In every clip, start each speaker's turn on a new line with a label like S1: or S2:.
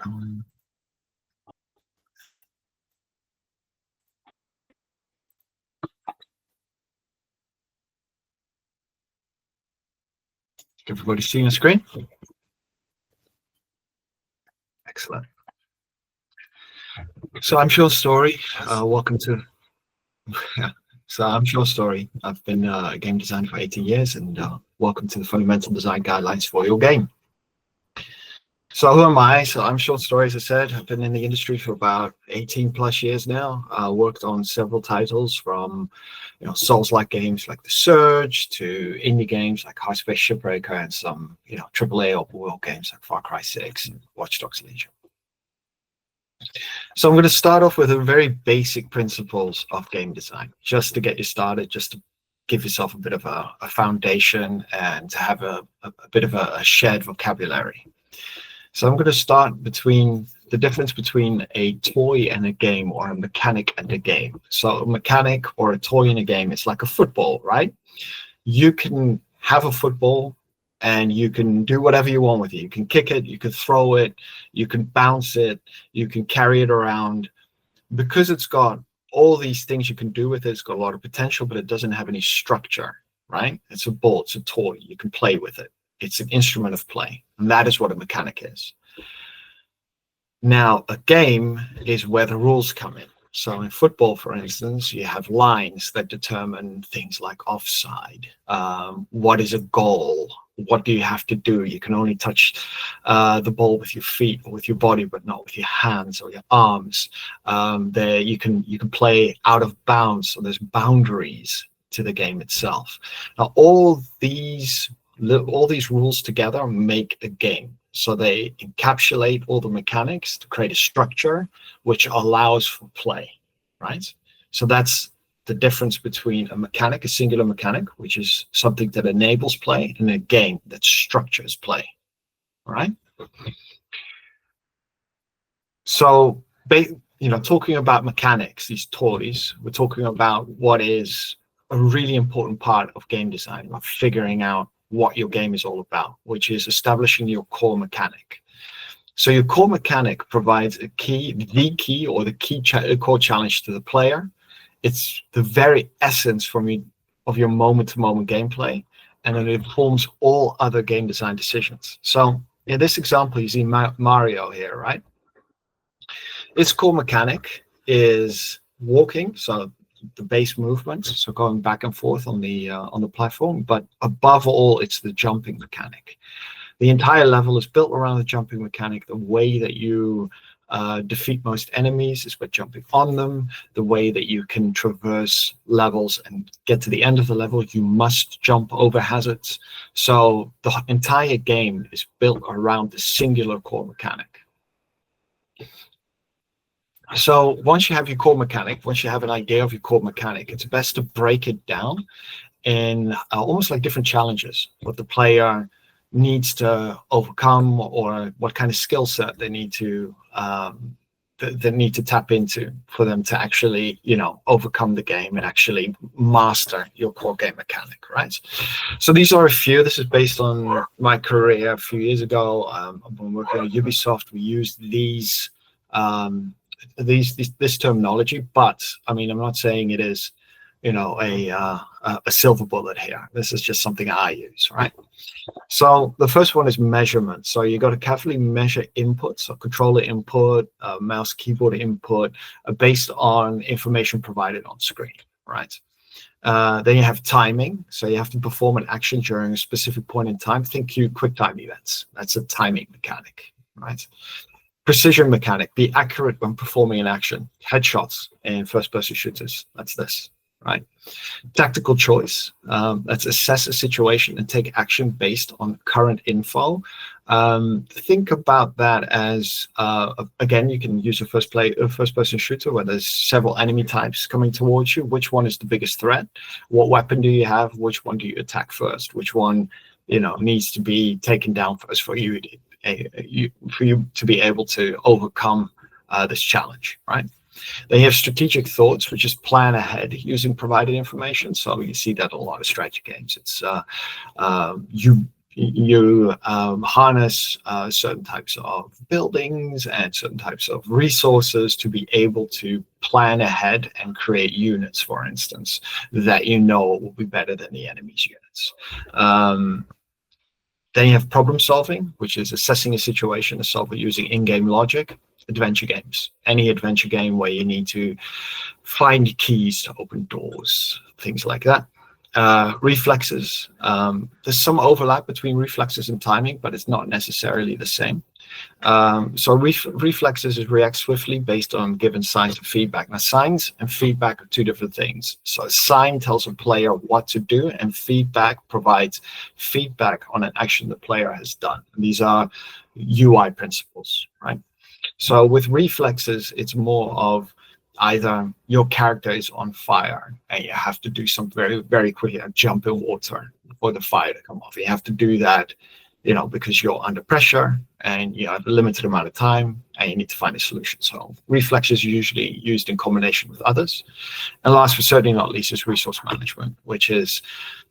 S1: Um, Everybody seeing the screen? Excellent. So I'm Storey. Welcome to. So I'm Storey. I've been a game designer for 18 years, and welcome to the Fundamental Design Guidelines for your game. So who am I? So I'm Storey, as I said. I've been in the industry for about 18 plus years now. Worked on several titles from, Souls-like games like The Surge to indie games like Hyperspace Shipbreaker and some, AAA open world games like Far Cry 6 and Watch Dogs Legion. So I'm going to start off with the very basic principles of game design, just to get you started, just to give yourself a bit of a foundation and to have a bit of a shared vocabulary. So I'm going to start between the difference between a toy and a game, or a mechanic and a game. So a mechanic or a toy in a game is like a football, right? You can have a football and you can do whatever you want with it. You can kick it, you can throw it, you can bounce it, you can carry it around. Because it's got all these things you can do with it, it's got a lot of potential, but it doesn't have any structure, right? It's a ball, it's a toy, you can play with it. It's an instrument of play, and that is what a mechanic is. Now, a game is where the rules come in. So in football, for instance, you have lines that determine things like offside. What is a goal? What do you have to do? You can only touch the ball with your feet or with your body, but not with your hands or your arms. There, you can play out of bounds, so there's boundaries to the game itself. Now, all these rules together make a game. So they encapsulate all the mechanics to create a structure which allows for play, right? So that's the difference between a mechanic, a singular mechanic, which is something that enables play, and a game that structures play, all right? So, talking about mechanics, these toys, we're talking about what is a really important part of game design, of figuring out what your game is all about, which is establishing your core mechanic. So your core mechanic provides the key core challenge to the player. It's the very essence of your moment-to-moment gameplay, and it informs all other game design decisions. So in this example, you see Mario here, right? Its core mechanic is walking, so the base movement, so going back and forth on the platform, but above all, it's the jumping mechanic. The entire level is built around the jumping mechanic. The way that you defeat most enemies is by jumping on them. The way that you can traverse levels and get to the end of the level, you must jump over hazards. So the entire game is built around the singular core mechanic. So once you have your core mechanic, once you have an idea of your core mechanic, it's best to break it down in almost like different challenges, what the player needs to overcome, or what kind of skill set they need to tap into for them to actually, overcome the game and actually master your core game mechanic, right? So these are a few. This is based on my career a few years ago. When working at Ubisoft, we used this terminology, but I mean, I'm not saying it is, a silver bullet here. This is just something I use, right? So the first one is measurement. So you got to carefully measure input, so controller input, mouse keyboard input, based on information provided on screen, right? Then you have timing. So you have to perform an action during a specific point in time. Think quick time events. That's a timing mechanic, right? Precision mechanic, be accurate when performing an action. Headshots in first-person shooters, that's this, right? Tactical choice, let's assess a situation and take action based on current info. Think about that as, again, you can use a first-person shooter where there's several enemy types coming towards you. Which one is the biggest threat? What weapon do you have? Which one do you attack first? Which one, needs to be taken down first for you to be able to overcome this challenge, right? Then you have strategic thoughts, which is plan ahead using provided information. So you see that in a lot of strategy games. It's You harness certain types of buildings and certain types of resources to be able to plan ahead and create units, for instance, that you know will be better than the enemy's units. Then you have problem solving, which is assessing a situation to solve it using in-game logic. Adventure games, any adventure game where you need to find keys to open doors, things like that. Reflexes, there's some overlap between reflexes and timing, but it's not necessarily the same. So reflexes is react swiftly based on given signs and feedback. Now, signs and feedback are two different things. So a sign tells a player what to do, and feedback provides feedback on an action the player has done. And these are UI principles, right? So with reflexes, it's more of either your character is on fire and you have to do something very, very quickly, like jump in water for the fire to come off. You have to do that, you know, because you're under pressure and you have a limited amount of time and you need to find a solution. So reflexes are usually used in combination with others. And last but certainly not least is resource management, which is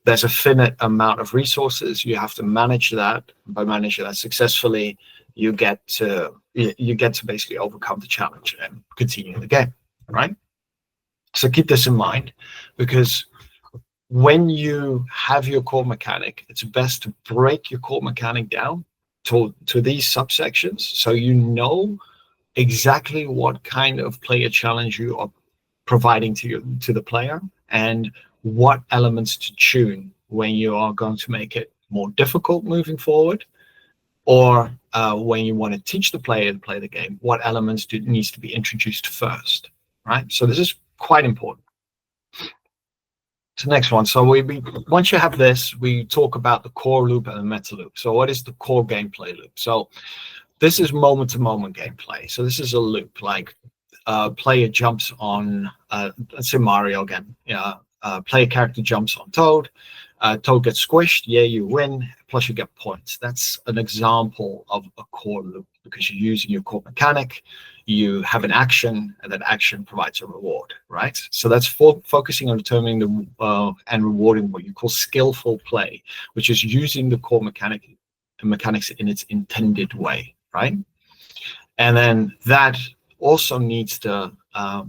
S1: there's a finite amount of resources. You have to manage that. By managing that successfully, you get to basically overcome the challenge and continue the game, right? So keep this in mind, because when you have your core mechanic, it's best to break your core mechanic down to these subsections, so you know exactly what kind of player challenge you are providing to the player and what elements to tune when you are going to make it more difficult moving forward, or when you want to teach the player to play the game, what elements needs to be introduced first, right? So this is quite important. So next one. So once you have this, we talk about the core loop and the meta loop. So what is the core gameplay loop? So this is moment-to-moment gameplay. So this is a loop, like player jumps on, let's say Mario again. Player character jumps on Toad. Toad gets squished. Yeah, you win. Plus you get points. That's an example of a core loop, because you're using your core mechanic. You have an action, and that action provides a reward, right? So that's focusing on determining and rewarding what you call skillful play, which is using the core mechanics in its intended way, right? And then that also needs to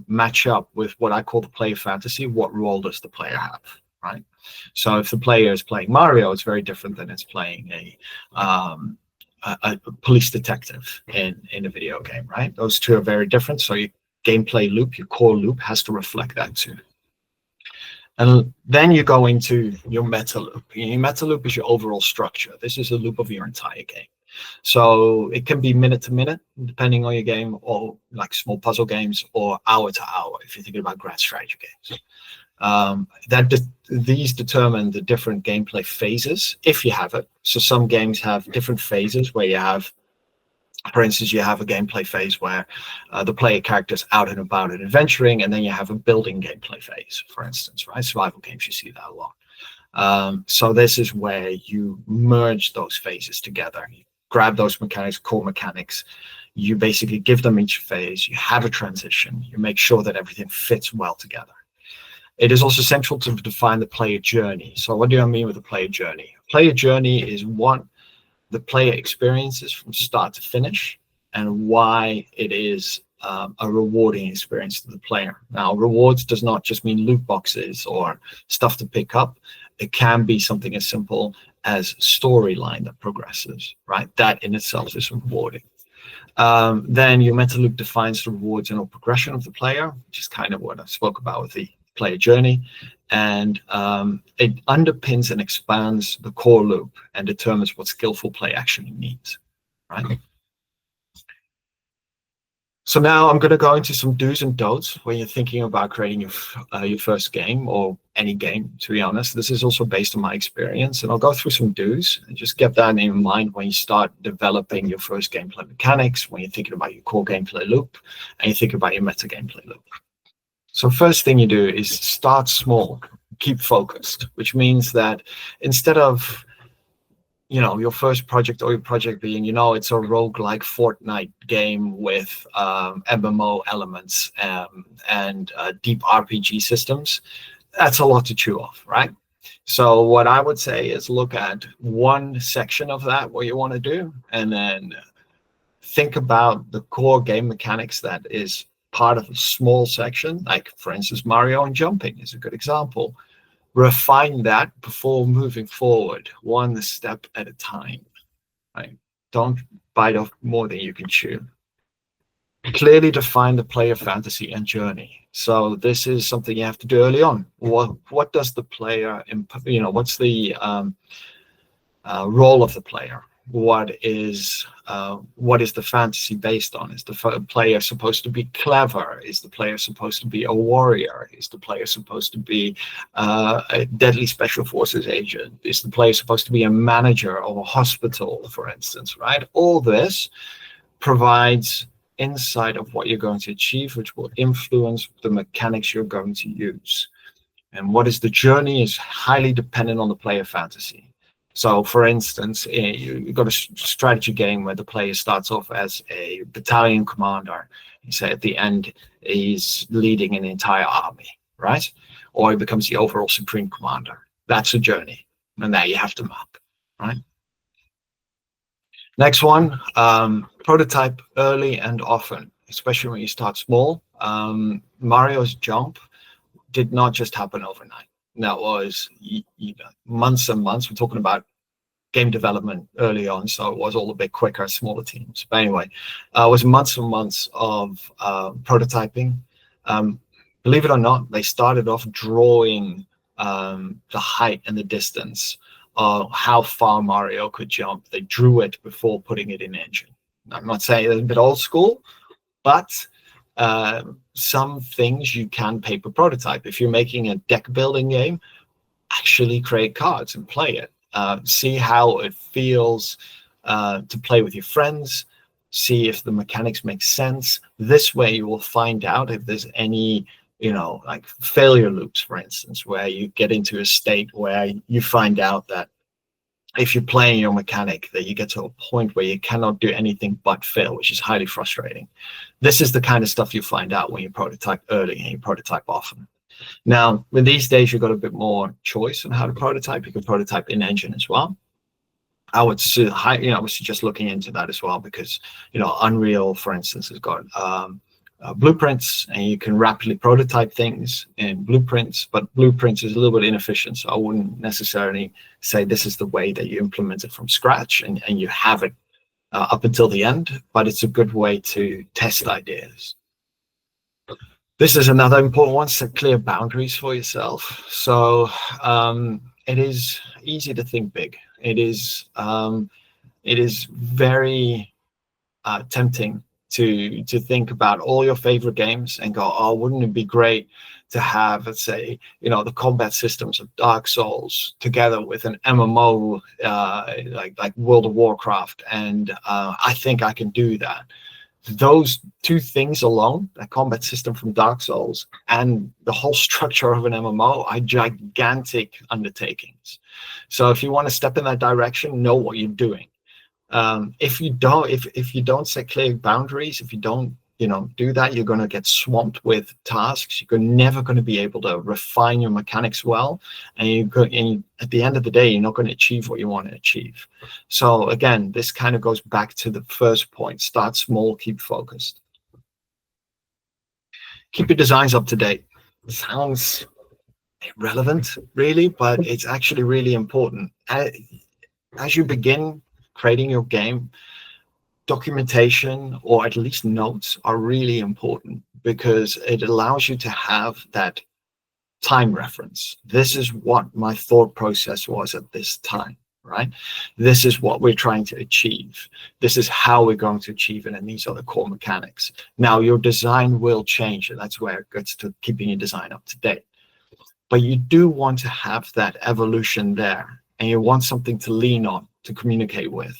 S1: match up with what I call the player fantasy. What role does the player have, right? So if the player is playing Mario, it's very different than it's playing a police detective in a video game, right? Those two are very different. So your gameplay loop, your core loop, has to reflect that too. And then you go into your meta loop. Your meta loop is your overall structure. This is a loop of your entire game. So it can be minute to minute, depending on your game, or like small puzzle games, or hour to hour, if you're thinking about grand strategy games. These determine the different gameplay phases, if you have it. So some games have different phases where you have, for instance, you have a gameplay phase where the player character's out and about and adventuring, and then you have a building gameplay phase, for instance, right? Survival games, you see that a lot. So this is where you merge those phases together. You grab those mechanics, core mechanics, you basically give them each phase, you have a transition, you make sure that everything fits well together. It is also central to define the player journey. So what do I mean with the player journey? Player journey is what the player experiences from start to finish, and why it is a rewarding experience to the player. Now, rewards does not just mean loot boxes or stuff to pick up. It can be something as simple as storyline that progresses, right? That in itself is rewarding. Then your meta loop defines the rewards and progression of the player, which is kind of what I spoke about with the player journey. And it underpins and expands the core loop and determines what skillful play actually needs, right? So now I'm going to go into some do's and don'ts when you're thinking about creating your first game, or any game, to be honest. This is also based on my experience, and I'll go through some do's and just get that in mind when you start developing your first gameplay mechanics, when you're thinking about your core gameplay loop, and you think about your meta gameplay loop. So first thing you do is start small, keep focused, which means that instead of your first project, or your project being, it's a roguelike Fortnite game with MMO elements and deep RPG systems, that's a lot to chew off, right? So what I would say is look at one section of that, what you want to do, and then think about the core game mechanics that is part of a small section, like for instance, Mario and jumping is a good example. Refine that before moving forward, one step at a time, right? Don't bite off more than you can chew. Clearly define the player fantasy and journey. So this is something you have to do early on. What does the player, what's the role of the player? What is the fantasy based on? Is the player supposed to be clever? Is the player supposed to be a warrior? Is the player supposed to be a deadly special forces agent? Is the player supposed to be a manager of a hospital, for instance, right? All this provides insight of what you're going to achieve, which will influence the mechanics you're going to use. And what is the journey is highly dependent on the player fantasy. So, for instance, you've got a strategy game where the player starts off as a battalion commander. You say at the end, he's leading an entire army, right? Or he becomes the overall supreme commander. That's a journey. And there you have to map, right? Next one, prototype early and often, especially when you start small. Mario's jump did not just happen overnight. That was months and months. We're talking about game development early on, so it was all a bit quicker, smaller teams. But anyway, it was months and months of prototyping. Believe it or not, they started off drawing the height and the distance of how far Mario could jump. They drew it before putting it in engine. I'm not saying it's a bit old school, but some things you can paper prototype. If you're making a deck building game, actually create cards and play it. See how it feels to play with your friends. See if the mechanics make sense. This way you will find out if there's any, like failure loops, for instance, where you get into a state where you find out that if you're playing your mechanic, that you get to a point where you cannot do anything but fail, which is highly frustrating. This is the kind of stuff you find out when you prototype early and you prototype often. Now, with these days, you've got a bit more choice on how to prototype. You can prototype in engine as well. I would suggest looking into that as well, because Unreal, for instance, has got blueprints, and you can rapidly prototype things in blueprints, but blueprints is a little bit inefficient, so I wouldn't necessarily say this is the way that you implement it from scratch and you have it up until the end, but it's a good way to test ideas. This is another important one: set clear boundaries for yourself. So it is easy to think big. It is very tempting to think about all your favorite games and go, oh, wouldn't it be great to have, let's say, the combat systems of Dark Souls together with an MMO like World of Warcraft, and I think I can do that. Those two things alone, a combat system from Dark Souls and the whole structure of an MMO, are gigantic undertakings. So if you want to step in that direction, know what you're doing. If you don't set clear boundaries, if you don't do that, you're going to get swamped with tasks. You're never going to be able to refine your mechanics well, and at the end of the day, you're not going to achieve what you want to achieve. So again, this kind of goes back to the first point: start small, keep focused. Keep your designs up to date. It sounds irrelevant, really, but it's actually really important. As you begin creating your game, documentation, or at least notes, are really important, because it allows you to have that time reference. This is what my thought process was at this time, right? This is what we're trying to achieve. This is how we're going to achieve it, and these are the core mechanics. Now, your design will change, and that's where it gets to keeping your design up to date. But you do want to have that evolution there, and you want something to lean on, to communicate with.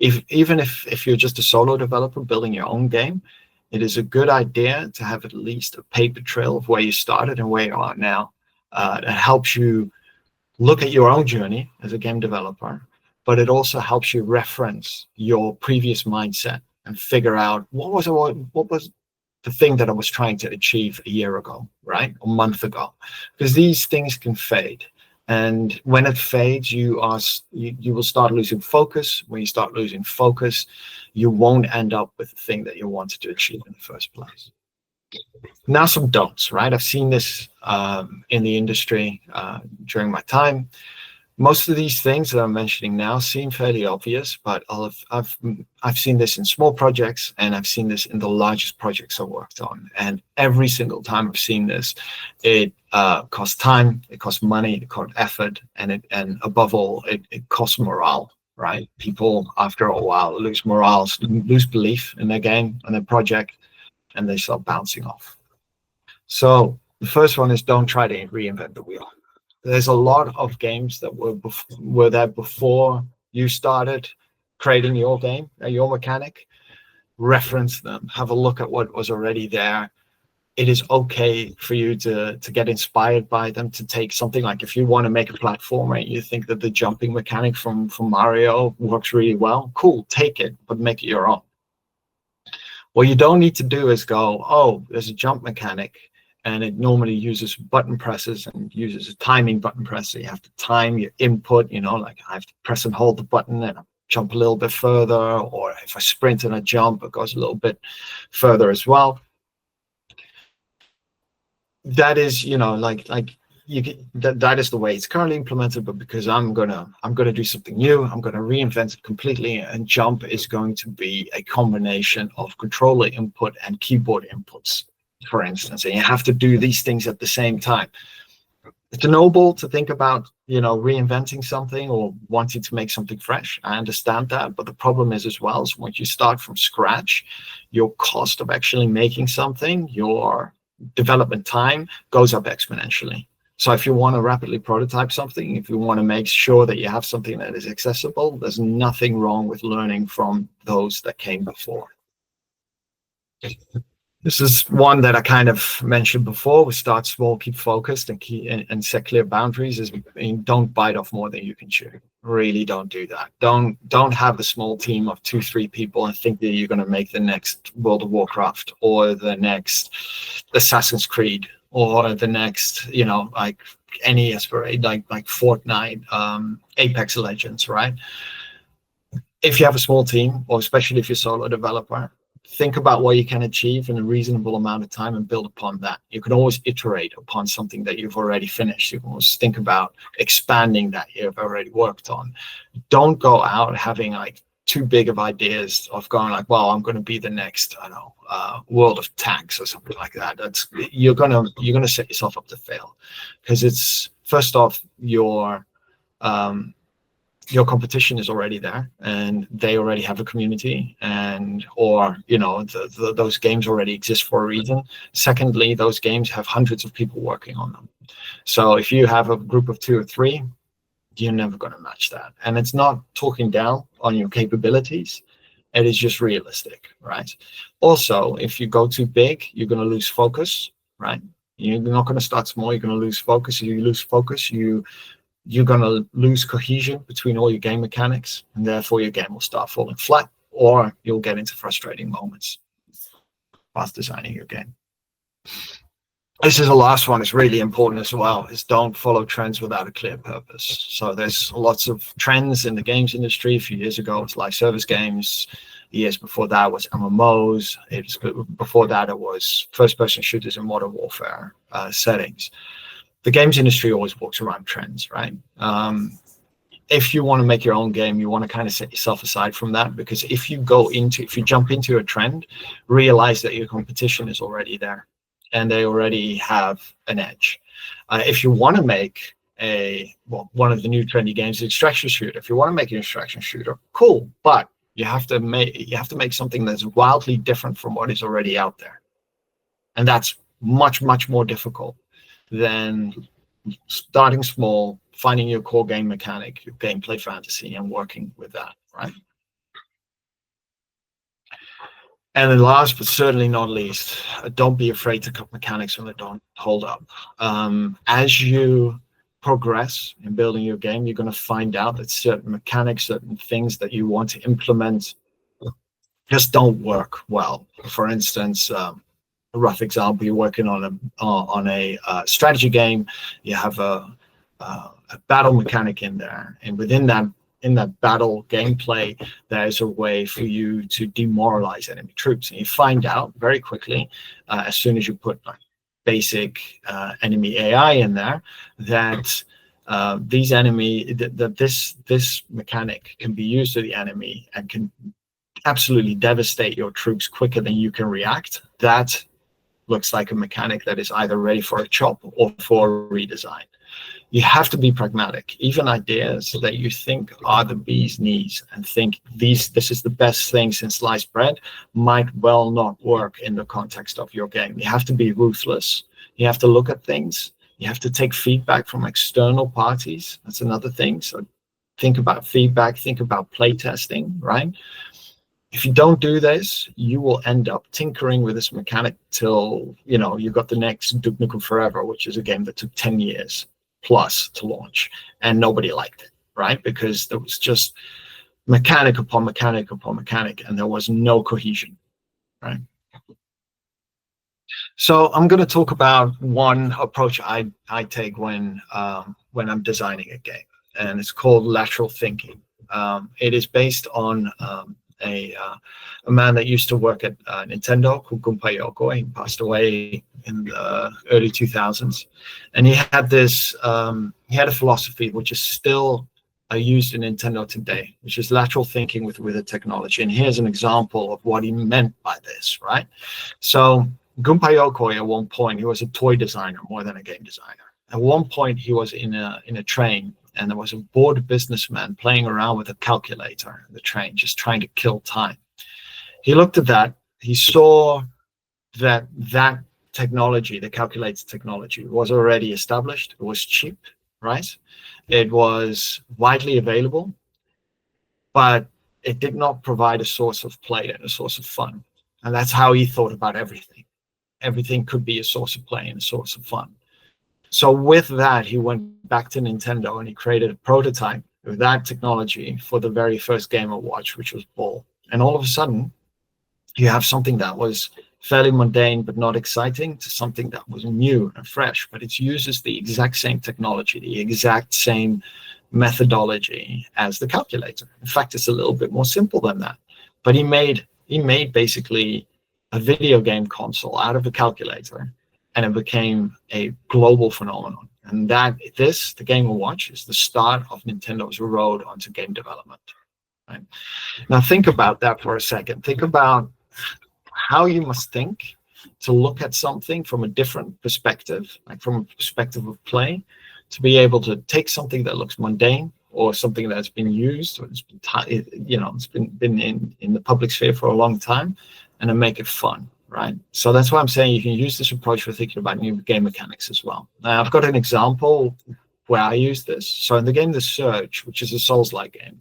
S1: Even if you're just a solo developer building your own game, it is a good idea to have at least a paper trail of where you started and where you are now. It helps you look at your own journey as a game developer, but it also helps you reference your previous mindset and figure out what was the thing that I was trying to achieve a year ago, right? A month ago, because these things can fade. And when it fades, you will start losing focus. When you start losing focus, you won't end up with the thing that you wanted to achieve in the first place. Now, some don'ts, right? I've seen this in the industry during my time. Most of these things that I'm mentioning now seem fairly obvious, but I've seen this in small projects, and I've seen this in the largest projects I've worked on. And every single time I've seen this, it costs time, it costs money, it costs effort, and above all, it costs morale, right? People after a while lose morale, lose belief in their game and their project, and they start bouncing off. So the first one is, don't try to reinvent the wheel. There's a lot of games that were there before you started creating your game, your mechanic. Reference them, have a look at what was already there. It is okay for you to get inspired by them, to take something like, if you want to make a platformer and you think that the jumping mechanic from Mario works really well, cool, take it, but make it your own. What you don't need to do is go, oh, there's a jump mechanic, and it normally uses button presses and uses a timing button press. So you have to time your input, like I have to press and hold the button and jump a little bit further, or if I sprint and I jump, it goes a little bit further as well. That is, that is the way it's currently implemented. But because I'm gonna do something new, I'm gonna reinvent it completely, and jump is going to be a combination of controller input and keyboard inputs, for instance, and you have to do these things at the same time. It's noble to think about, reinventing something or wanting to make something fresh. I understand that, but the problem is as well, is once you start from scratch, your cost of actually making something, your development time goes up exponentially. So if you want to rapidly prototype something, if you want to make sure that you have something that is accessible, there's nothing wrong with learning from those that came before. This is one that I kind of mentioned before. We start small, keep focused, and set clear boundaries. Don't bite off more than you can chew. Really don't do that. Don't have a small team of 2-3 people and think that you're going to make the next World of Warcraft or the next Assassin's Creed or the next, like any aspirate, like Fortnite, Apex Legends, right? If you have a small team, or especially if you're a solo developer, think about what you can achieve in a reasonable amount of time and build upon that. You can always iterate upon something that you've already finished. You can always think about expanding that you've already worked on. Don't go out having like too big of ideas of going like, well, I'm going to be the next, World of Tanks or something like that. You're gonna set yourself up to fail, because it's, first off, your competition is already there, and they already have a community, or those games already exist for a reason. Secondly, those games have hundreds of people working on them. So if you have a group of 2 or 3, you're never going to match that. And it's not talking down on your capabilities. It is just realistic, right? Also, if you go too big, you're going to lose focus, right? You're not going to start small. You're going to lose focus. If you lose focus, you're going to lose cohesion between all your game mechanics, and therefore your game will start falling flat, or you'll get into frustrating moments whilst designing your game. This is the last one. It's really important as well, is don't follow trends without a clear purpose. So there's lots of trends in the games industry. A few years ago, it was live service games. Years before that was MMOs. Before that, it was first-person shooters in modern warfare settings. The games industry always walks around trends, right? If you want to make your own game, you want to kind of set yourself aside from that, because if you jump into a trend, realize that your competition is already there and they already have an edge. If you want to make one of the new trendy games, extraction shooter. If you want to make an extraction shooter, cool, but you have to make something that's wildly different from what is already out there, and that's much, much more difficult than starting small, finding your core game mechanic, your gameplay fantasy, and working with that, right? And then last but certainly not least, don't be afraid to cut mechanics when they don't hold up. As you progress in building your game, you're going to find out that certain mechanics, certain things that you want to implement just don't work well. For instance, a rough example, you're working on a strategy game. You have a a battle mechanic in there, and within that battle gameplay, there's a way for you to demoralize enemy troops, and you find out very quickly as soon as you put like basic enemy AI in there that this mechanic can be used to the enemy and can absolutely devastate your troops quicker than you can react. That looks like a mechanic that is either ready for a chop or for a redesign. You have to be pragmatic. Even ideas that you think are the bee's knees and think this is the best thing since sliced bread might well not work in the context of your game. You have to be ruthless. You have to look at things. You have to take feedback from external parties. That's another thing. So think about feedback, think about play testing, right? If you don't do this, you will end up tinkering with this mechanic till, you got the next Duke Nukem Forever, which is a game that took 10 years plus to launch, and nobody liked it, right? Because there was just mechanic upon mechanic upon mechanic, and there was no cohesion, right? So I'm going to talk about one approach I take when I'm designing a game, and it's called lateral thinking. It is based on a man that used to work at Nintendo called Gunpei Yokoi. He passed away in the early 2000s, and he had this he had a philosophy which is still used in Nintendo today, which is lateral thinking with a technology. And here's an example of what he meant by this, right? So Gunpei Yokoi, at one point, he was a toy designer more than a game designer. At one point, he was in a train, and there was a bored businessman playing around with a calculator in the train, just trying to kill time. He looked at that. He saw that technology, the calculator technology, was already established. It was cheap, right? It was widely available, but it did not provide a source of play and a source of fun. And that's how he thought about everything. Everything could be a source of play and a source of fun. So with that, he went back to Nintendo and he created a prototype with that technology for the very first Game & Watch, which was Ball. And all of a sudden, you have something that was fairly mundane but not exciting to something that was new and fresh, but it uses the exact same technology, the exact same methodology as the calculator. In fact, it's a little bit more simple than that. But he made basically a video game console out of a calculator, and it became a global phenomenon. And the Game & Watch is the start of Nintendo's road onto game development. Right? Now think about that for a second. Think about how you must think to look at something from a different perspective, like from a perspective of play, to be able to take something that looks mundane or something that's been used or it's been in the public sphere for a long time, and then make it fun. Right. So that's why I'm saying you can use this approach for thinking about new game mechanics as well. Now, I've got an example where I use this. So in the game The Surge, which is a Souls-like game,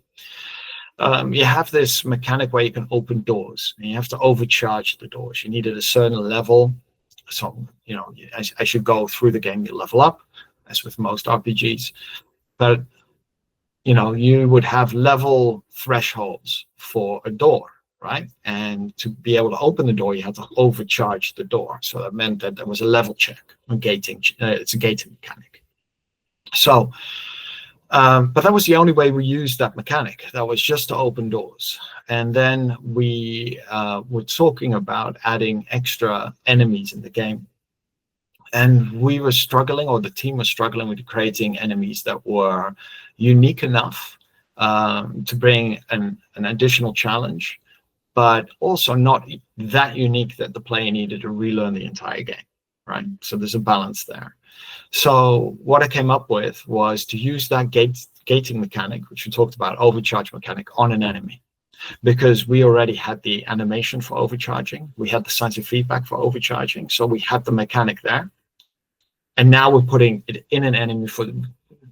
S1: you have this mechanic where you can open doors, and you have to overcharge the doors. You need at a certain level. So, as you go through the game, you level up, as with most RPGs. But, you would have level thresholds for a door. Right, and to be able to open the door, you had to overcharge the door. So that meant that there was a level check on gating. It's a gating mechanic. So, but that was the only way we used that mechanic. That was just to open doors. And then we were talking about adding extra enemies in the game. And we were struggling, or the team was struggling with creating enemies that were unique enough to bring an additional challenge, but also not that unique that the player needed to relearn the entire game, right? So there's a balance there. So what I came up with was to use that gating mechanic, which we talked about, overcharge mechanic, on an enemy, because we already had the animation for overcharging. We had the signs of feedback for overcharging. So we had the mechanic there. And now we're putting it in an enemy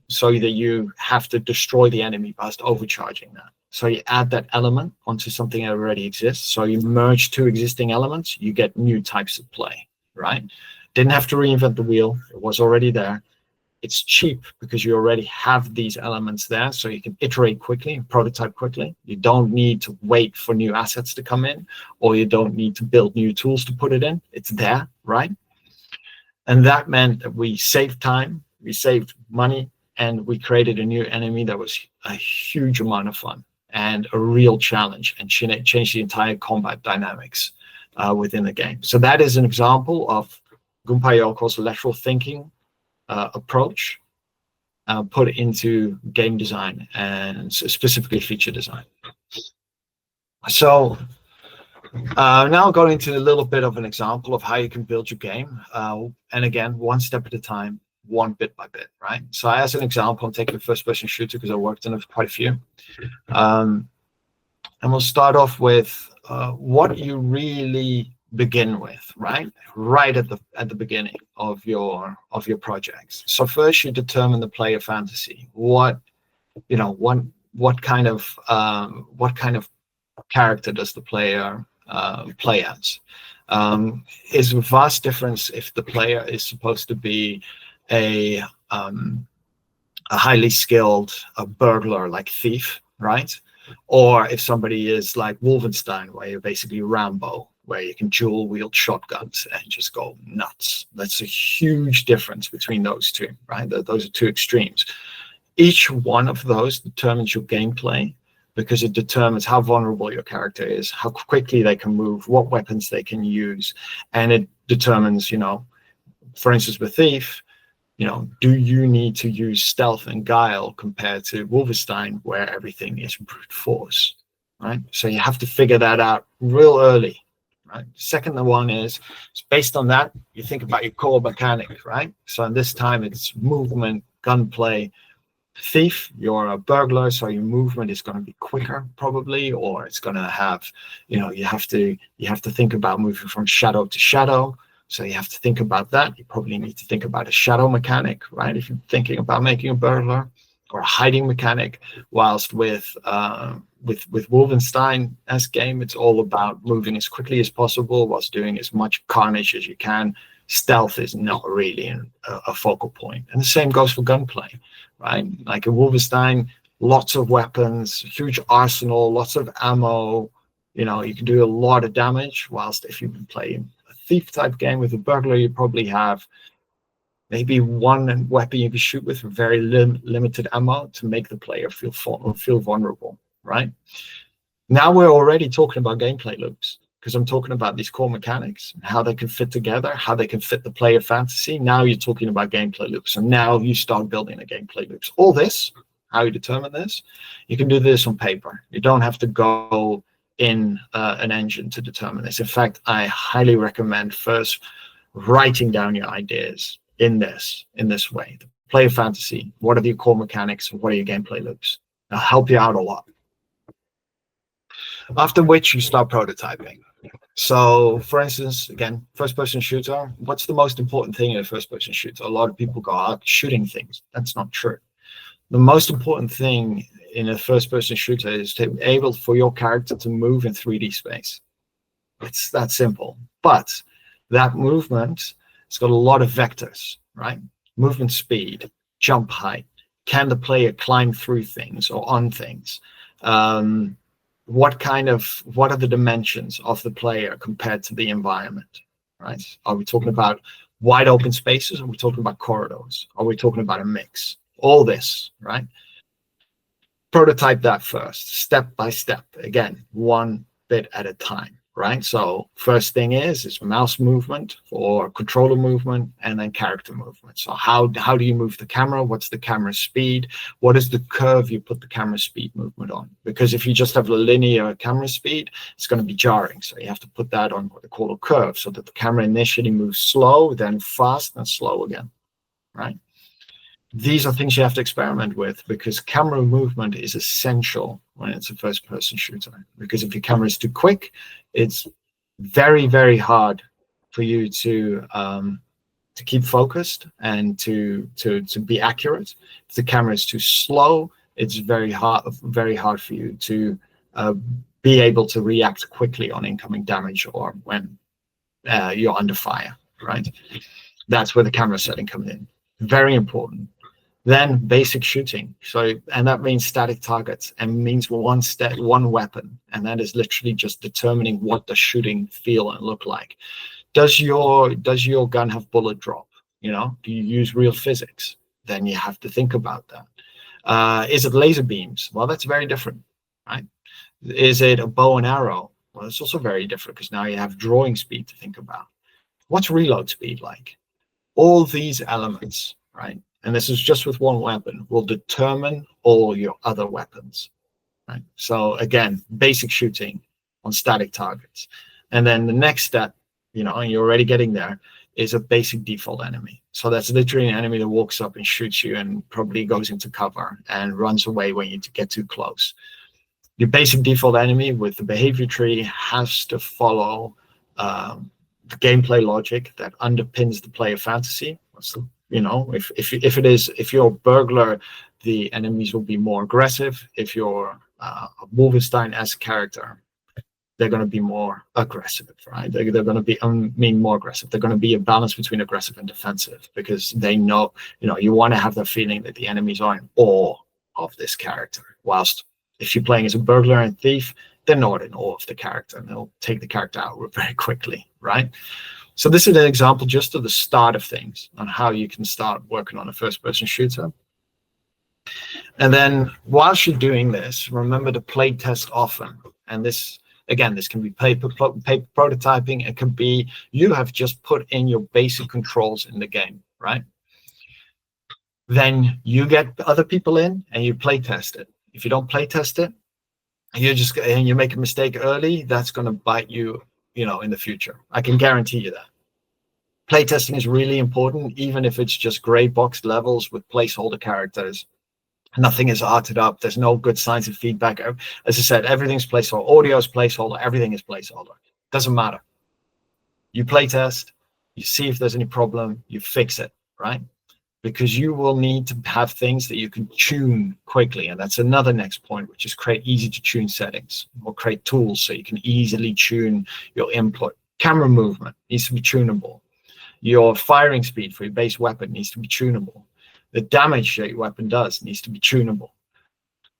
S1: so that you have to destroy the enemy whilst overcharging that. So you add that element onto something that already exists. So you merge two existing elements, you get new types of play, right? Didn't have to reinvent the wheel. It was already there. It's cheap because you already have these elements there, so you can iterate quickly and prototype quickly. You don't need to wait for new assets to come in, or you don't need to build new tools to put it in. It's there, right? And that meant that we saved time, we saved money, and we created a new enemy that was a huge amount of fun and a real challenge, and changed the entire combat dynamics within the game. So that is an example of Gunpei Yoko's lateral thinking approach put into game design, and specifically feature design. So now going into a little bit of an example of how you can build your game. And again, one step at a time, one bit by bit, right? So as an example, I'm taking a first-person shooter because I worked on quite a few. And we'll start off with what you really begin with, right? Right at the beginning of your projects. So first, you determine the player fantasy. What kind of character does the player play as? Is a vast difference if the player is supposed to be a highly skilled burglar like thief, right? Or if somebody is like Wolfenstein, where you're basically Rambo, where you can dual wield shotguns and just go nuts. That's a huge difference between those two, right? Those are two extremes. Each one of those determines your gameplay, because it determines how vulnerable your character is, how quickly they can move, what weapons they can use. And it determines, for instance, with Thief, do you need to use stealth and guile compared to Wolfenstein, where everything is brute force, right? So you have to figure that out real early, right? Second one is based on that, you think about your core mechanic, right? So in this time, it's movement, gunplay. Thief, you're a burglar, so your movement is going to be quicker probably, or it's going to have, you have to think about moving from shadow to shadow. So you have to think about that. You probably need to think about a shadow mechanic, right? If you're thinking about making a burglar, or a hiding mechanic. Whilst with Wolfenstein as game, it's all about moving as quickly as possible whilst doing as much carnage as you can. Stealth is not really a focal point. And the same goes for gunplay, right? Like in Wolfenstein, lots of weapons, huge arsenal, lots of ammo. You can do a lot of damage. Whilst if you've been playing a thief type game with a burglar, you probably have maybe one weapon you can shoot with very limited ammo to make the player feel vulnerable, right? Now we're already talking about gameplay loops, because I'm talking about these core mechanics and how they can fit together, how they can fit the player fantasy. Now you're talking about gameplay loops. And now you start building the gameplay loops. All this, how you determine this, you can do this on paper. You don't have to go in an engine to determine this. In fact, I highly recommend first writing down your ideas in this way. The player fantasy, what are your core mechanics, what are your gameplay loops? It'll help you out a lot. After which you start prototyping. So, for instance, again, first-person shooter, what's the most important thing in a first-person shooter? A lot of people go out shooting things. That's not true. The most important thing in a first-person shooter is to be able for your character to move in 3D space. It's that simple. But that movement, it's got a lot of vectors, right? Movement speed, jump height. Can the player climb through things or on things? What are the dimensions of the player compared to the environment, right? Are we talking about wide open spaces? Are we talking about corridors? Are we talking about a mix? All this, right? Prototype that first, step by step. Again, one bit at a time, right? So first thing is mouse movement or controller movement, and then character movement. So how do you move the camera? What's the camera speed? What is the curve you put the camera speed movement on? Because if you just have a linear camera speed, it's going to be jarring. So you have to put that on what they call a curve, so that the camera initially moves slow, then fast, and slow again, right? These are things you have to experiment with, because camera movement is essential when it's a first-person shooter. Because if your camera is too quick, it's very, very hard for you to keep focused and to be accurate. If the camera is too slow, it's very hard for you to be able to react quickly on incoming damage or when you're under fire, right? That's where the camera setting comes in. Very important. Then basic shooting. And that means static targets and means one weapon. And that is literally just determining what the shooting feel and look like. Does your gun have bullet drop? Do you use real physics? then you have to think about that. Is it laser beams? Well, that's very different, right? Is it a bow and arrow? Well, it's also very different because now you have drawing speed to think about. What's reload speed like? All these elements, right? And this is just with one weapon, will determine all your other weapons, right? So again, basic shooting on static targets. And then the next step, and you're already getting there, is a basic default enemy. So that's literally an enemy that walks up and shoots you and probably goes into cover and runs away when you get too close. Your basic default enemy with the behavior tree has to follow the gameplay logic that underpins the player fantasy. So, if you're a burglar, the enemies will be more aggressive. If you're a Wolfenstein-esque character, they're going to be more aggressive, right? They're going to be, more aggressive. They're going to be a balance between aggressive and defensive because they know, you want to have the feeling that the enemies are in awe of this character. Whilst if you're playing as a burglar and thief, they're not in awe of the character and they'll take the character out very quickly, right? So this is an example just of the start of things on how you can start working on a first-person shooter. And then whilst you're doing this, remember to play test often. And this, again, this can be paper prototyping. It can be you have just put in your basic controls in the game, right? Then you get other people in and you play test it. If you don't play test it, and you make a mistake early, that's going to bite you, in the future. I can guarantee you that. Playtesting is really important, even if it's just gray box levels with placeholder characters. Nothing is arted up. There's no good signs of feedback. As I said, everything's placeholder. Audio is placeholder. Everything is placeholder. Doesn't matter. You playtest, you see if there's any problem, you fix it, right? Because you will need to have things that you can tune quickly. And that's another next point, which is create easy to tune settings or create tools so you can easily tune your input. Camera movement needs to be tunable. Your firing speed for your base weapon needs to be tunable. The damage that your weapon does needs to be tunable.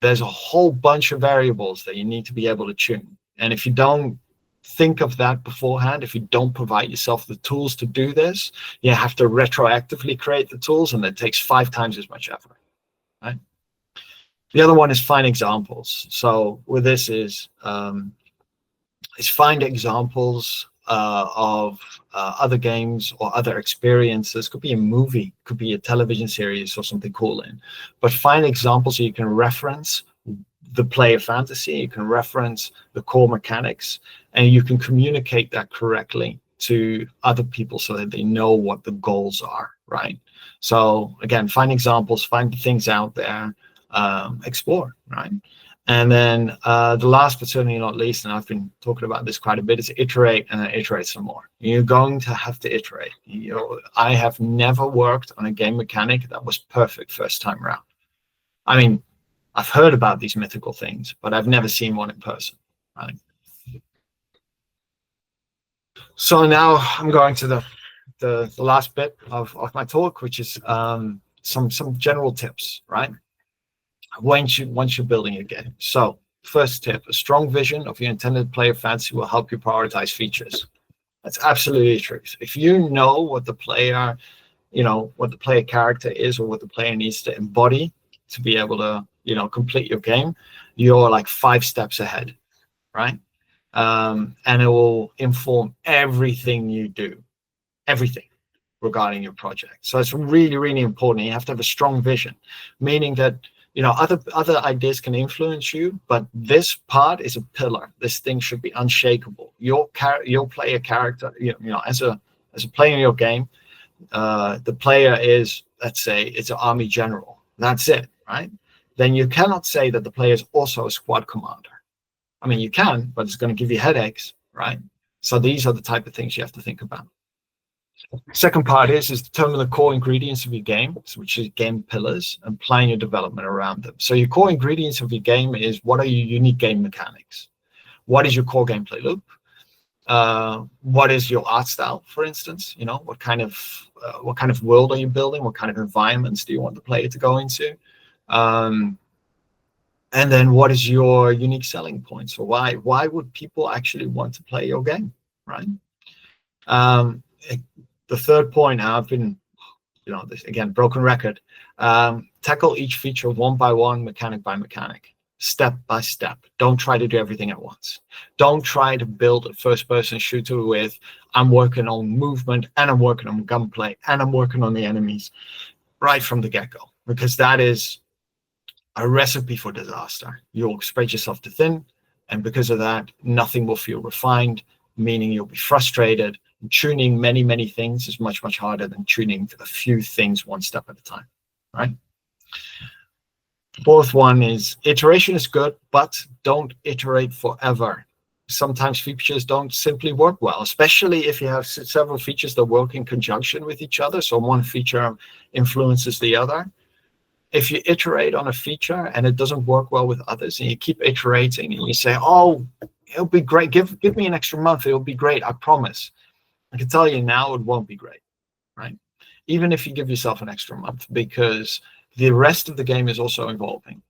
S1: There's a whole bunch of variables that you need to be able to tune. And if you don't think of that beforehand, if you don't provide yourself the tools to do this, you have to retroactively create the tools, and that takes 5 times as much effort, right? The other one is find examples. So with this is find examples of other games or other experiences. Could be a movie, could be a television series or something cool but find examples so you can reference the player fantasy, you can reference the core mechanics, and you can communicate that correctly to other people so that they know what the goals are, right? So again, find examples, find things out there, explore, right? And then the last but certainly not least, and I've been talking about this quite a bit, is iterate and then iterate some more. You're going to have to iterate. I have never worked on a game mechanic that was perfect first time around. I mean, I've heard about these mythical things, but I've never seen one in person, right? So now I'm going to the last bit of my talk, which is some general tips, right? Once you're building a game. So first tip, a strong vision of your intended player fantasy will help you prioritize features. That's absolutely true. If you know what the player, what the player character is or what the player needs to embody to be able to, complete your game, you're like 5 steps ahead, right? And it will inform everything you do, everything regarding your project. So it's really, really important. You have to have a strong vision, meaning that, other ideas can influence you, but this part is a pillar. This thing should be unshakable. Your player character, as a player in your game, the player is, let's say, it's an army general. That's it, right? Then you cannot say that the player is also a squad commander. I mean, you can, but it's going to give you headaches, right? So these are the type of things you have to think about. Second part is determine the core ingredients of your game, which is game pillars, and plan your development around them. So your core ingredients of your game is, what are your unique game mechanics? What is your core gameplay loop? What is your art style, for instance? What kind of world are you building? What kind of environments do you want the player to go into? And then what is your unique selling point? So why would people actually want to play your game, right? The third point, I've been this again, broken record. Tackle each feature one by one, mechanic by mechanic, step by step. Don't try to do everything at once. Don't try to build a first-person shooter with, I'm working on movement and I'm working on gunplay and I'm working on the enemies right from the get-go, because that is a recipe for disaster. You'll spread yourself too thin, and because of that, nothing will feel refined, meaning you'll be frustrated. Tuning many, many things is much, much harder than tuning a few things one step at a time, right? Fourth one is iteration is good, but don't iterate forever. Sometimes features don't simply work well, especially if you have several features that work in conjunction with each other. So one feature influences the other. If you iterate on a feature and it doesn't work well with others, and you keep iterating and you say, oh, it'll be great, give me an extra month, it'll be great, I promise. I can tell you now it won't be great, right? Even if you give yourself an extra month, because the rest of the game is also evolving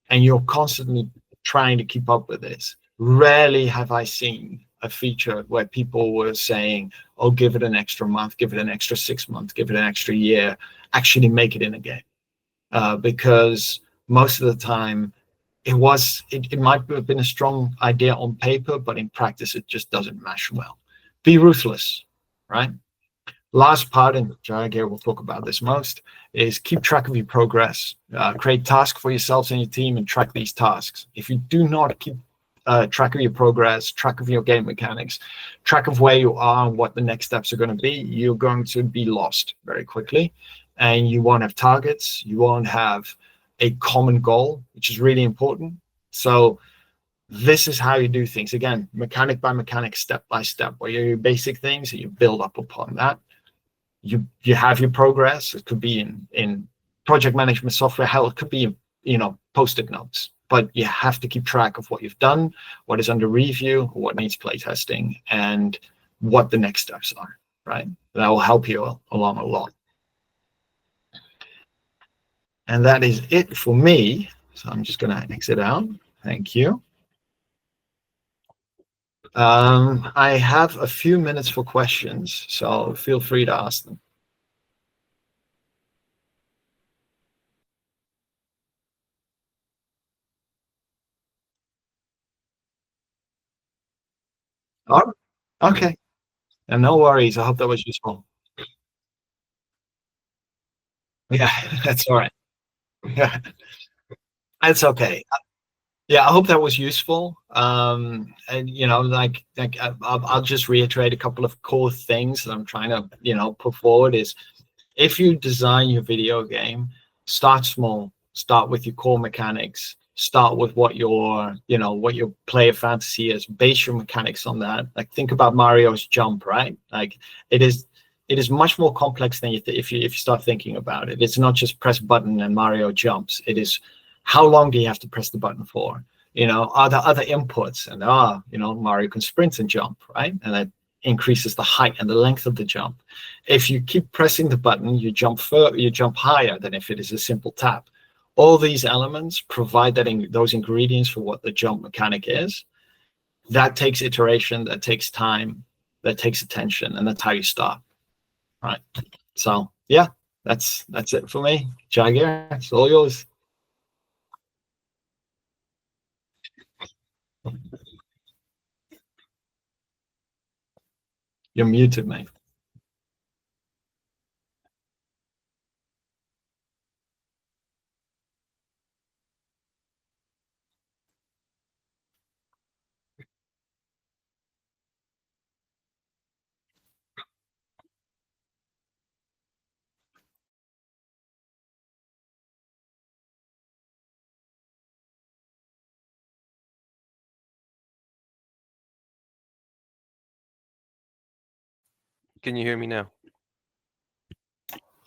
S1: and you're constantly trying to keep up with this. Rarely have I seen a feature where people were saying, oh, give it an extra month, give it an extra 6 months, give it an extra year, actually make it in a game. Because most of the time it might have been a strong idea on paper, but in practice it just doesn't mesh well. Be ruthless, right? Last part, and Jahangir will talk about this most, is keep track of your progress. Create tasks for yourselves and your team and track these tasks. If you do not keep track of your progress, track of your game mechanics, track of where you are and what the next steps are going to be, you're going to be lost very quickly. And you won't have targets. You won't have a common goal, which is really important. So this is how you do things. Again, mechanic by mechanic, step by step, where you do basic things and you build up upon that. You have your progress. It could be in project management software. Hell, it could be post-it notes. But you have to keep track of what you've done, what is under review, what needs playtesting, and what the next steps are. Right? That will help you along a lot. And that is it for me. So I'm just going to exit out. Thank you. I have a few minutes for questions, so feel free to ask them. Oh, okay. And no worries. I hope that was useful. Yeah, that's all right. Yeah, that's okay. Yeah, I hope that was useful. And I'll just reiterate a couple of core things that I'm trying to put forward is, if you design your video game, start small. Start with your core mechanics. Start with what your player fantasy is. Base your mechanics on that. Like, think about Mario's jump, right? Like, it is much more complex than if you start thinking about it. It's not just press button and Mario jumps. It is, how long do you have to press the button for? Are there other inputs? And Mario can sprint and jump, right? And that increases the height and the length of the jump. If you keep pressing the button, you jump higher than if it is a simple tap. All these elements provide those ingredients for what the jump mechanic is. That takes iteration, that takes time, that takes attention, and that's how you start. Right. So yeah, that's it for me. Jahangir, it's all yours. You're muted, mate.
S2: Can you hear me now?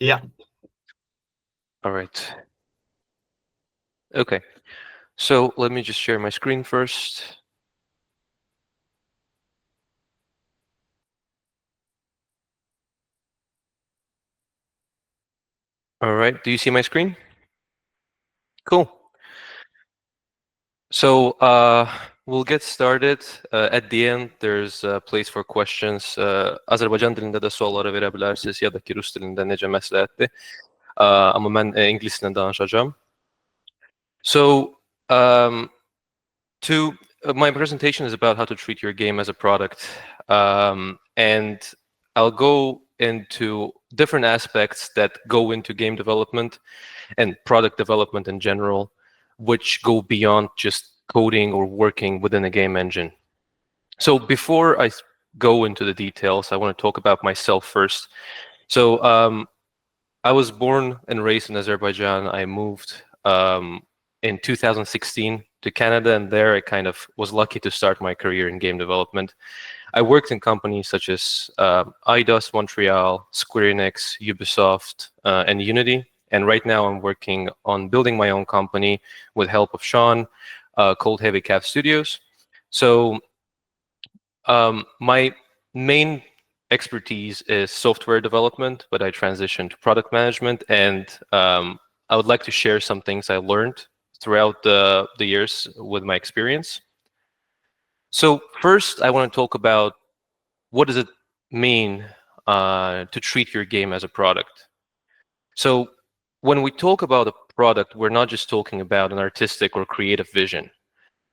S1: Yeah.
S2: All right. Okay. So let me just share my screen first. All right. Do you see my screen? Cool. So we'll get started. At the end, there's a place for questions. Azərbaycan dilində də sualları verə bilərsiniz ya da ki, rus dilində necə məsləhətdir. Amma mən ingilis dilində danışacağım. So, my presentation is about how to treat your game as a product. And I'll go into different aspects that go into game development and product development in general, which go beyond just coding or working within a game engine. So before I go into the details, I want to talk about myself first. So I was born and raised in Azerbaijan. I moved in 2016 to Canada, and there I kind of was lucky to start my career in game development. I worked in companies such as IDOS Montreal, Square Enix, Ubisoft, and Unity. And right now I'm working on building my own company with help of Sean, called Heavy Calf Studios. So my main expertise is software development, but I transitioned to product management, and I would like to share some things I learned throughout the years with my experience. So first, I want to talk about what does it mean to treat your game as a product. So when we talk about a product, we're not just talking about an artistic or creative vision.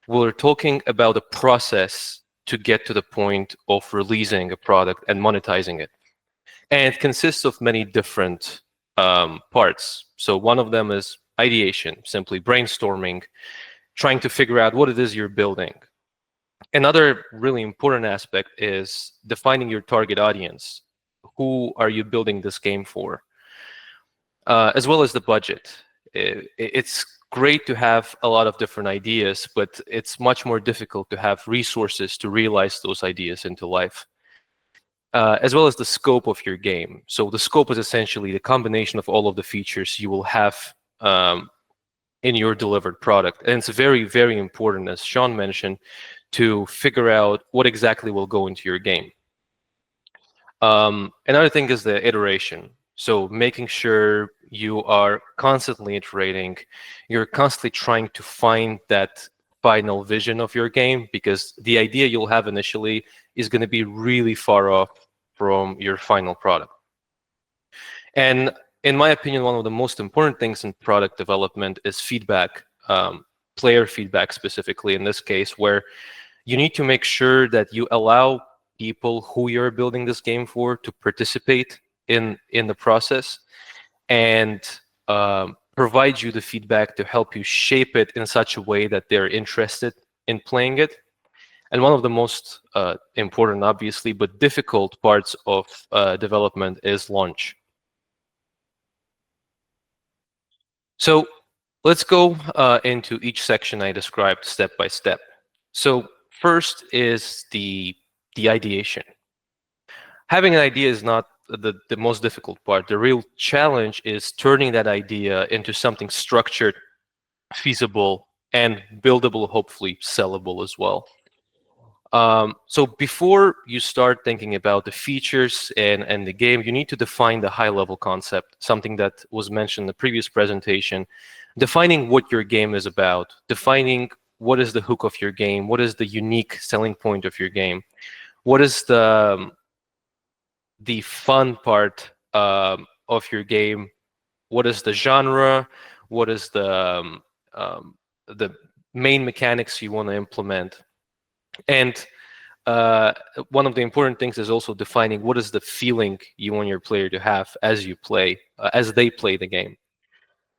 S2: We're talking about a process to get to the point of releasing a product and monetizing it. And it consists of many different parts. So one of them is ideation, simply brainstorming, trying to figure out what it is you're building. Another really important aspect is defining your target audience. Who are you building this game for? As well as the budget. It's great to have a lot of different ideas, but it's much more difficult to have resources to realize those ideas into life. As well as the scope of your game. So the scope is essentially the combination of all of the features you will have in your delivered product. And it's very, very important, as Sean mentioned, to figure out what exactly will go into your game. Another thing is the iteration. So making sure you are constantly iterating, you're constantly trying to find that final vision of your game, because the idea you'll have initially is going to be really far off from your final product. And in my opinion, one of the most important things in product development is feedback, player feedback specifically in this case, where you need to make sure that you allow people who you're building this game for to participate in the process and provide you the feedback to help you shape it in such a way that they're interested in playing it. And one of the most important, obviously, but difficult parts of development is launch. So let's go into each section I described step by step. So first is the ideation. Having an idea is not the most difficult part. The real challenge is turning that idea into something structured, feasible, and buildable, hopefully sellable as well. So before you start thinking about the features and the game, you need to define the high-level concept, something that was mentioned in the previous presentation, defining what your game is about, defining what is the hook of your game, what is the unique selling point of your game, what is the fun part of your game, what is the genre, what is the main mechanics you want to implement. And one of the important things is also defining what is the feeling you want your player to have as you play, as they play the game,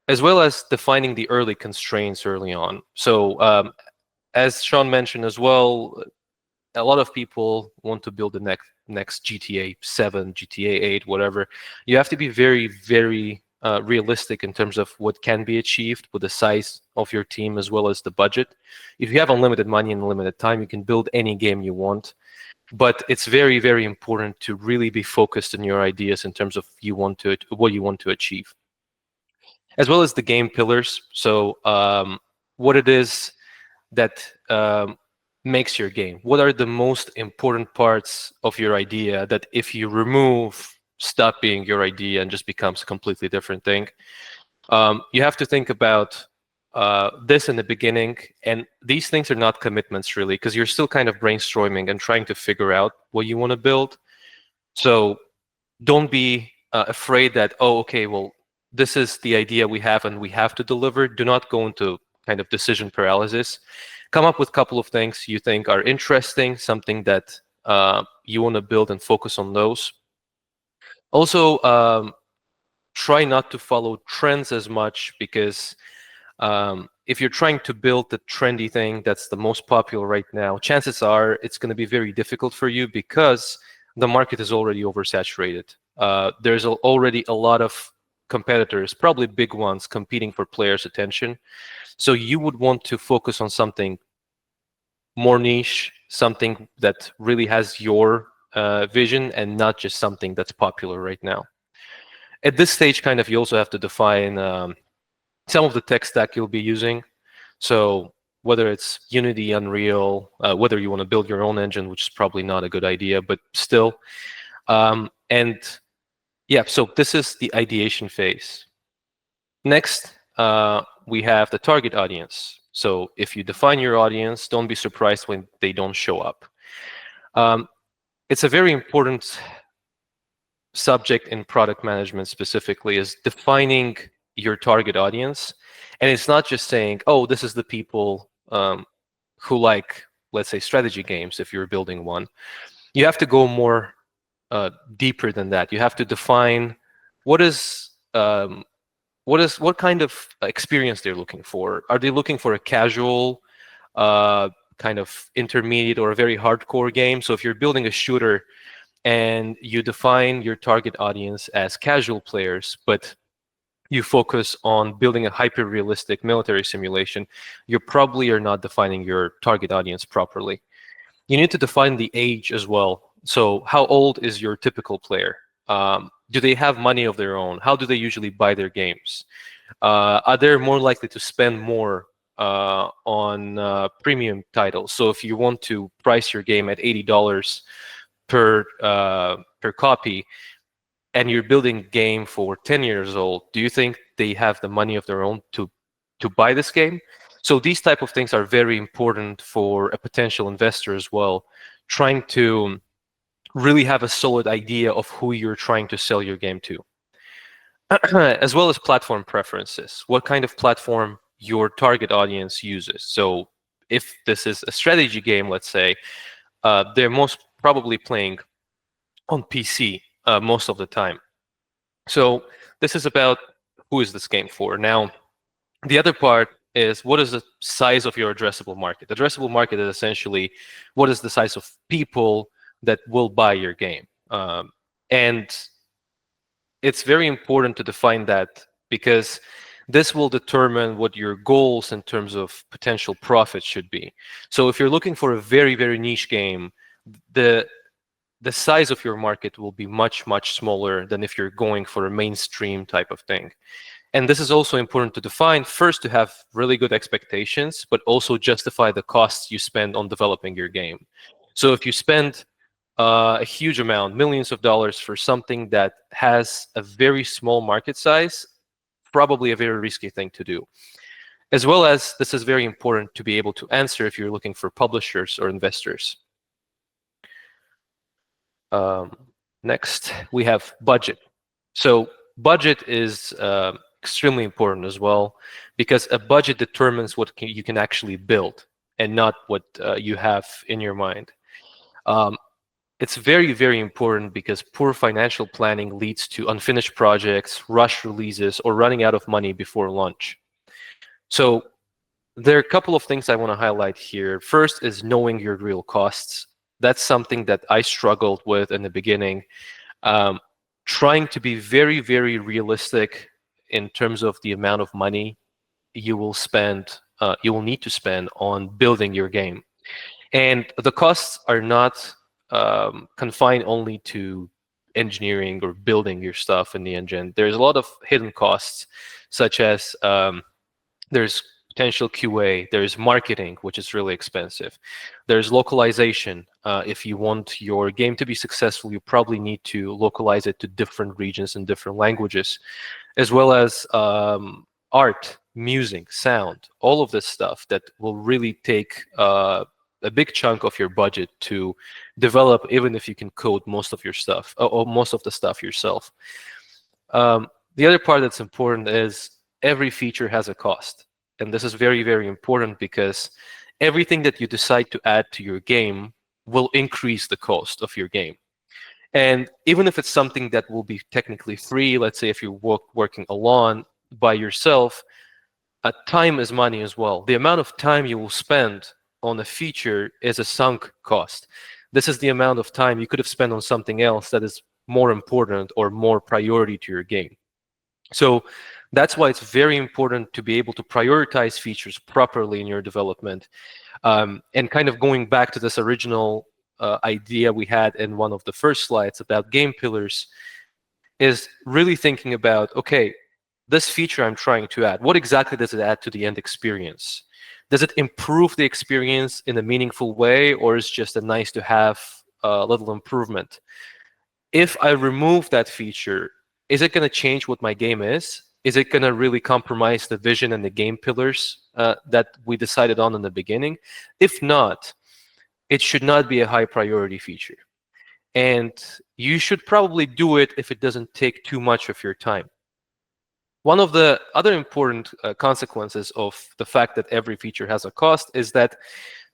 S2: as well as defining the early constraints early on. So as Sean mentioned as well, a lot of people want to build the next GTA 7, GTA 8, whatever. You have to be very, very realistic in terms of what can be achieved with the size of your team as well as the budget. If you have unlimited money and unlimited time, you can build any game you want. But it's very, very important to really be focused on your ideas in terms of what you want to achieve. As well as the game pillars. So what it is that makes your game. What are the most important parts of your idea that if you remove, stop being your idea and just becomes a completely different thing? You have to think about this in the beginning, and these things are not commitments really, because you're still kind of brainstorming and trying to figure out what you want to build. So don't be afraid that, oh, okay, well, this is the idea we have and we have to deliver. Do not go into kind of decision paralysis. Come up with a couple of things you think are interesting, something that you want to build, and focus on those. Also, try not to follow trends as much, because if you're trying to build the trendy thing that's the most popular right now, chances are it's going to be very difficult for you, because the market is already oversaturated. There's already a lot of competitors, probably big ones, competing for players' attention. So you would want to focus on something more niche, something that really has your vision, and not just something that's popular right now. At this stage, kind of, you also have to define some of the tech stack you'll be using. So whether it's Unity, Unreal, whether you want to build your own engine, which is probably not a good idea, but still. And yeah, so this is the ideation phase. Next, we have the target audience. So if you define your audience, don't be surprised when they don't show up. It's a very important subject in product management specifically, is defining your target audience. And it's not just saying, oh, this is the people who like, let's say, strategy games, if you're building one. You have to go more deeper than that. You have to define what kind of experience they're looking for. Are they looking for a casual, kind of intermediate, or a very hardcore game? So if you're building a shooter and you define your target audience as casual players, but you focus on building a hyper-realistic military simulation, you probably are not defining your target audience properly. You need to define the age as well. So how old is your typical player? Do they have money of their own? How do they usually buy their games? Are they more likely to spend more on premium titles? So if you want to price your game at $80 per copy, and you're building a game for 10 years old, do you think they have the money of their own to buy this game? So these type of things are very important for a potential investor as well, trying to really have a solid idea of who you're trying to sell your game to. As well as platform preferences, what kind of platform your target audience uses. So if this is a strategy game, let's say, they're most probably playing on PC most of the time. So this is about who is this game for. Now, the other part is, what is the size of your addressable market? Addressable market is essentially what is the size of people that will buy your game. And it's very important to define that, because this will determine what your goals in terms of potential profit should be. So if you're looking for a very, very niche game, the size of your market will be much, much smaller than if you're going for a mainstream type of thing. And this is also important to define, first, to have really good expectations, but also justify the costs you spend on developing your game. So if you spend a huge amount, millions of dollars, for something that has a very small market size, probably a very risky thing to do. As well as, this is very important to be able to answer if you're looking for publishers or investors. Next, we have budget. So budget is extremely important as well, because a budget determines what you can actually build, and not what you have in your mind. It's very, very important, because poor financial planning leads to unfinished projects, rush releases, or running out of money before launch. So there are a couple of things I want to highlight here. First is knowing your real costs. That's something that I struggled with in the beginning. Trying to be very, very realistic in terms of the amount of money you will spend, you will need to spend on building your game. And the costs are not confined only to engineering or building your stuff in the engine. There's a lot of hidden costs, such as there's potential QA, there's marketing, which is really expensive. There's localization. If you want your game to be successful, you probably need to localize it to different regions and different languages, as well as art. music, sound, all of this stuff that will really take a big chunk of your budget to develop, even if you can code most of your stuff or most of the stuff yourself. The other part that's important is every feature has a cost. And this is very, very important because everything that you decide to add to your game will increase the cost of your game. And even if it's something that will be technically free, let's say if you're working alone by yourself, time is money as well. The amount of time you will spend on a feature is a sunk cost. This is the amount of time you could have spent on something else that is more important or more priority to your game. So that's why it's very important to be able to prioritize features properly in your development. And kind of going back to this original idea we had in one of the first slides about game pillars, is really thinking about, okay, this feature I'm trying to add, what exactly does it add to the end experience? Does it improve the experience in a meaningful way, or is just a nice to have little improvement? If I remove that feature, is it going to change what my game is? Is it going to really compromise the vision and the game pillars that we decided on in the beginning? If not, it should not be a high priority feature. And you should probably do it if it doesn't take too much of your time. One of the other important consequences of the fact that every feature has a cost is that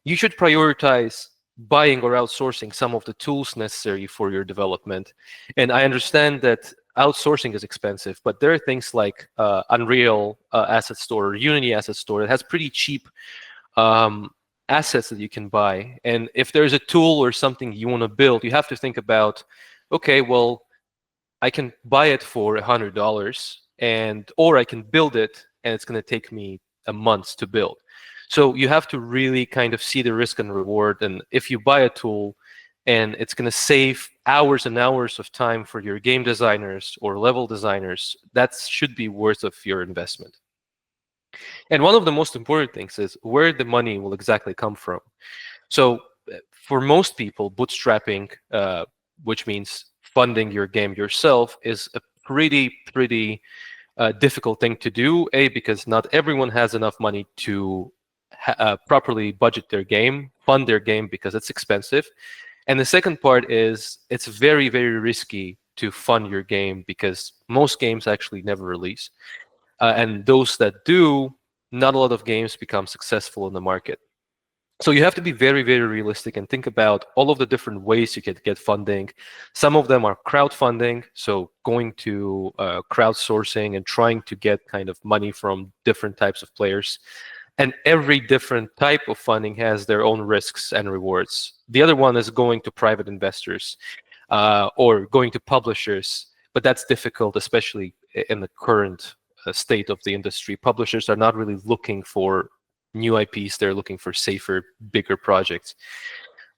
S2: you should prioritize buying or outsourcing some of the tools necessary for your development. And I understand that outsourcing is expensive, but there are things like Unreal Asset Store or Unity Asset Store that has pretty cheap assets that you can buy. And if there's a tool or something you want to build, you have to think about, okay, well, I can buy it for $100, or I can build it and it's going to take me a month to build. So you have to really kind of see the risk and reward. And if you buy a tool and it's going to save hours and hours of time for your game designers or level designers, that should be worth of your investment. And one of the most important things is where the money will exactly come from. So for most people, bootstrapping, which means funding your game yourself, is a pretty difficult thing to do. Because not everyone has enough money to properly budget their game, fund their game, because it's expensive. And the second part is it's very, very risky to fund your game because most games actually never release. And those that do, not a lot of games become successful in the market. So you have to be very, very realistic and think about all of the different ways you can get funding. Some of them are crowdfunding, so going to crowdsourcing and trying to get kind of money from different types of players. And every different type of funding has their own risks and rewards. The other one is going to private investors or going to publishers, but that's difficult, especially in the current state of the industry. Publishers are not really looking for new IPs, they're looking for safer, bigger projects.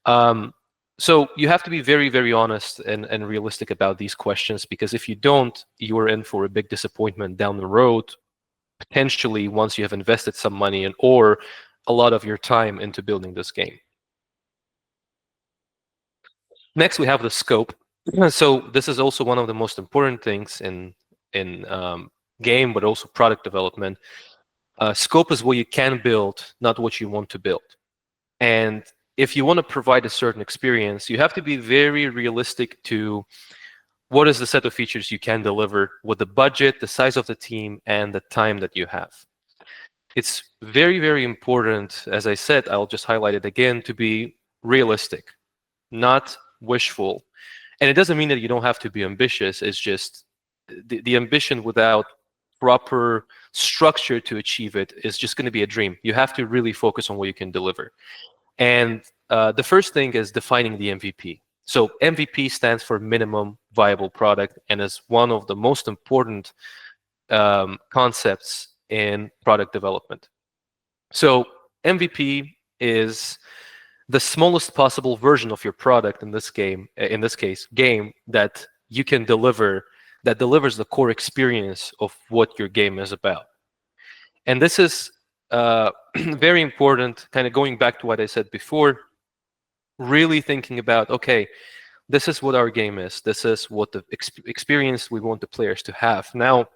S2: So you have to be very, very honest and realistic about these questions, because if you don't, you are in for a big disappointment down the road, potentially once you have invested some money or a lot of your time into building this game. Next, we have the scope. So this is also one of the most important things in game, but also product development. Scope is what you can build, not what you want to build. And if you want to provide a certain experience, you have to be very realistic to what is the set of features you can deliver with the budget, the size of the team, and the time that you have. It's very, very important, as I said, I'll just highlight it again, to be realistic, not wishful. And it doesn't mean that you don't have to be ambitious. It's just the ambition without proper structure to achieve it is just going to be a dream. You have to really focus on what you can deliver. And the first thing is defining the MVP. So MVP stands for minimum viable product and is one of the most important concepts in product development. So MVP is the smallest possible version of your product in this case, game that you can deliver, that delivers the core experience of what your game is about. And this is very important, kind of going back to what I said before, really thinking about, okay, this is what our game is. This is what the experience we want the players to have. Now,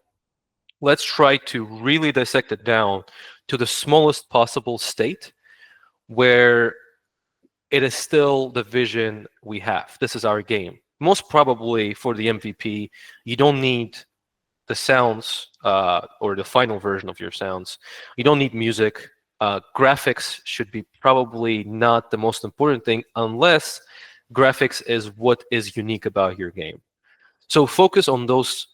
S2: let's try to really dissect it down to the smallest possible state where it is still the vision we have. This is our game. Most probably for the MVP, you don't need the sounds or the final version of your sounds. You don't need music. Graphics should be probably not the most important thing unless graphics is what is unique about your game. So focus on those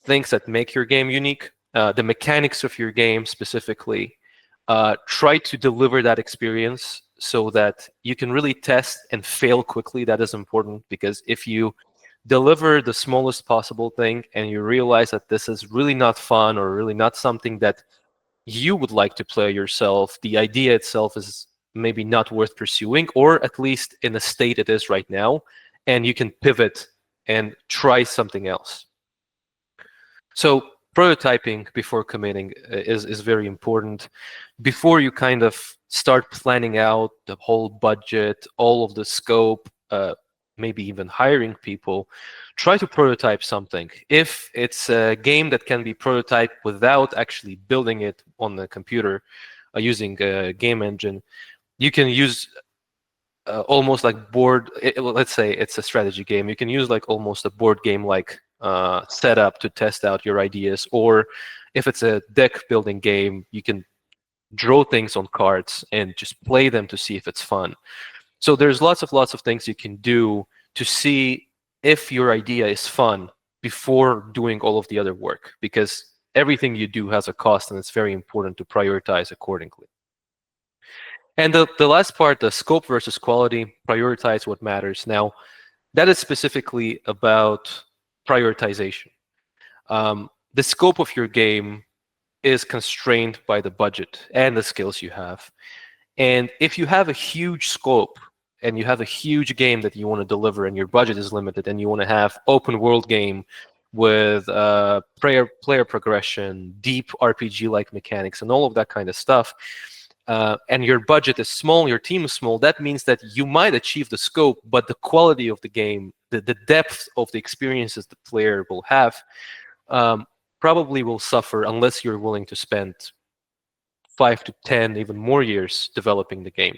S2: things that make your game unique, the mechanics of your game specifically. Try to deliver that experience so that you can really test and fail quickly. That is important, because if you deliver the smallest possible thing and you realize that this is really not fun or really not something that you would like to play yourself, the idea itself is maybe not worth pursuing, or at least in the state it is right now, and you can pivot and try something else. So prototyping before committing is very important. Before you kind of start planning out the whole budget, all of the scope, maybe even hiring people, try to prototype something. If it's a game that can be prototyped without actually building it on the computer using a game engine, you can use almost like board, let's say it's a strategy game, you can use like almost a board game like setup to test out your ideas. Or if it's a deck building game, you can draw things on cards and just play them to see if it's fun. So there's lots of things you can do to see if your idea is fun before doing all of the other work, because everything you do has a cost and it's very important to prioritize accordingly. And the last part, the scope versus quality, prioritize what matters. Now, that is specifically about prioritization. The scope of your game is constrained by the budget and the skills you have. And if you have a huge scope and you have a huge game that you want to deliver and your budget is limited and you want to have open world game with player progression, deep RPG-like mechanics, and all of that kind of stuff, and your budget is small, your team is small, that means that you might achieve the scope, but the quality of the game, the depth of the experiences the player will have, probably will suffer unless you're willing to spend 5 to 10, even more years developing the game.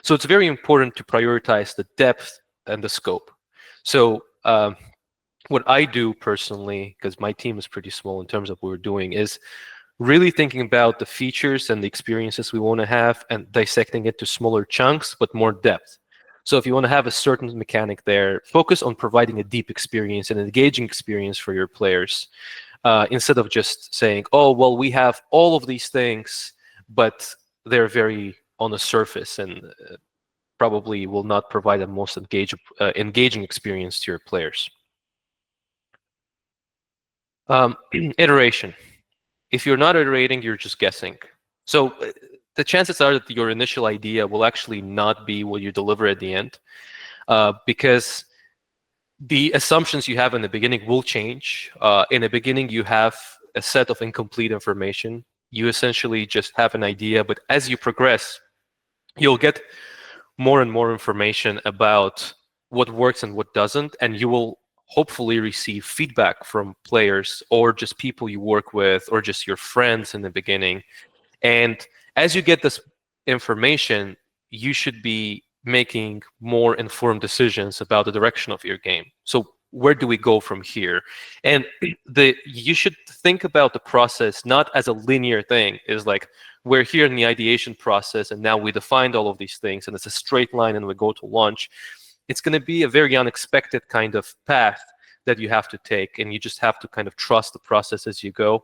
S2: So it's very important to prioritize the depth and the scope. So what I do personally, because my team is pretty small in terms of what we're doing, is really thinking about the features and the experiences we want to have and dissecting it to smaller chunks, but more depth. So if you want to have a certain mechanic there, focus on providing a deep experience, an engaging experience for your players, instead of just saying, oh, well, we have all of these things, but they're very on the surface and probably will not provide the most engaging experience to your players. Iteration. If you're not iterating, you're just guessing. So the chances are that your initial idea will actually not be what you deliver at the end, because the assumptions you have in the beginning will change. In the beginning, you have a set of incomplete information. You essentially just have an idea, but as you progress, you'll get more and more information about what works and what doesn't, and you will hopefully receive feedback from players or just people you work with or just your friends in the beginning. And as you get this information, you should be making more informed decisions about the direction of your game. So where do we go from here? And you should think about the process not as a linear thing. It's like we're here in the ideation process and now we defined all of these things and it's a straight line and we go to launch. It's going to be a very unexpected kind of path that you have to take, and you just have to kind of trust the process as you go.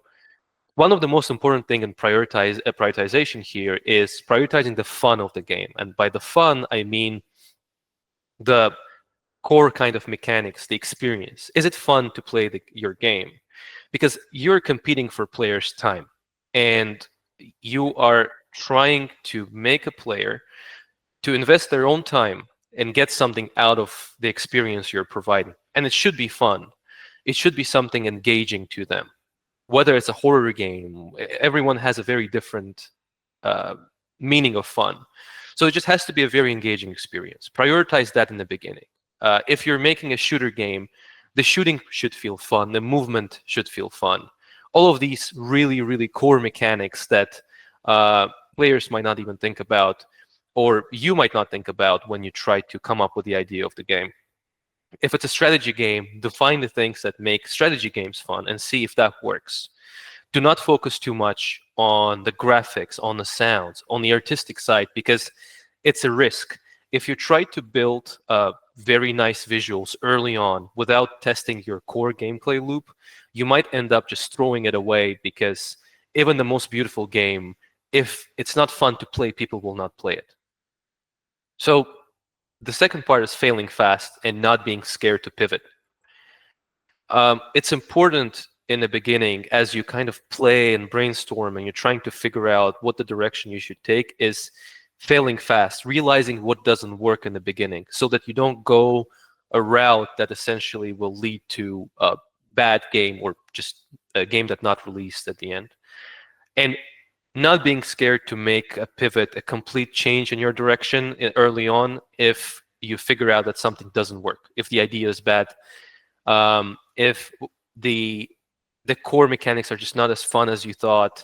S2: One of the most important thing in prioritization here is prioritizing the fun of the game. And by the fun, I mean the core kind of mechanics, the experience. Is it fun to play your game? Because you're competing for players' time, and you are trying to make a player to invest their own time and get something out of the experience you're providing. And it should be fun. It should be something engaging to them. Whether it's a horror game, everyone has a very different meaning of fun. So it just has to be a very engaging experience. Prioritize that in the beginning. If you're making a shooter game, the shooting should feel fun, the movement should feel fun. All of these really, really core mechanics that players might not even think about, or you might not think about when you try to come up with the idea of the game. If it's a strategy game, define the things that make strategy games fun and see if that works. Do not focus too much on the graphics, on the sounds, on the artistic side, because it's a risk. If you try to build very nice visuals early on without testing your core gameplay loop, you might end up just throwing it away, because even the most beautiful game, if it's not fun to play, people will not play it. So the second part is failing fast and not being scared to pivot. It's important in the beginning, as you kind of play and brainstorm and you're trying to figure out what the direction you should take, is failing fast, realizing what doesn't work in the beginning, so that you don't go a route that essentially will lead to a bad game, or just a game that's not released at the end. And not being scared to make a pivot, a complete change in your direction early on if you figure out that something doesn't work, if the idea is bad, if the core mechanics are just not as fun as you thought.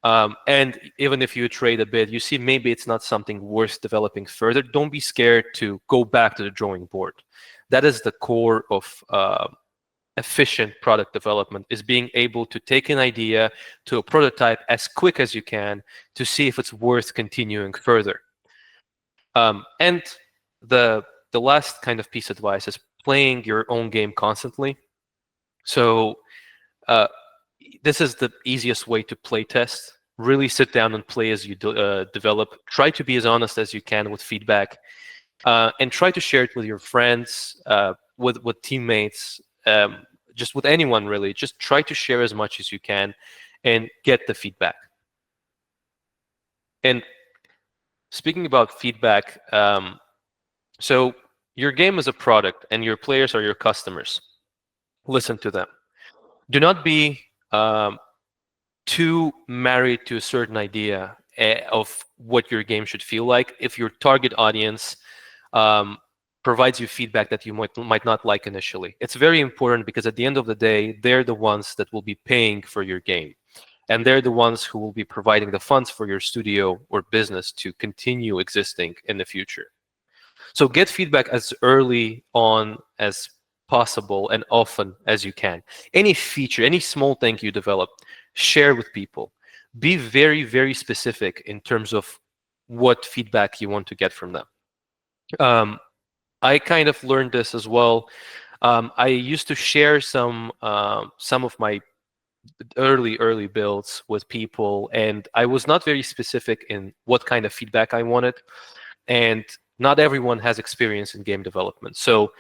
S2: And even if you trade a bit, you see maybe it's not something worth developing further. Don't be scared to go back to the drawing board. That is the core of efficient product development, is being able to take an idea to a prototype as quick as you can to see if it's worth continuing further. And the last kind of piece of advice is playing your own game constantly. So this is the easiest way to play test. Really sit down and play as you develop. Try to be as honest as you can with feedback, and try to share it with your friends, with teammates, just with anyone really. Just try to share as much as you can and get the feedback. And speaking about feedback, so your game is a product and your players are your customers. Listen to them. Do not be too married to a certain idea of what your game should feel like. If your target audience provides you feedback that you might not like initially, it's very important, because at the end of the day, they're the ones that will be paying for your game. And they're the ones who will be providing the funds for your studio or business to continue existing in the future. So get feedback as early on as possible and often as you can. Any feature, any small thing you develop, share with people. Be very, very specific in terms of what feedback you want to get from them. I kind of learned this as well. I used to share some of my early builds with people, and I was not very specific in what kind of feedback I wanted. And not everyone has experience in game development. So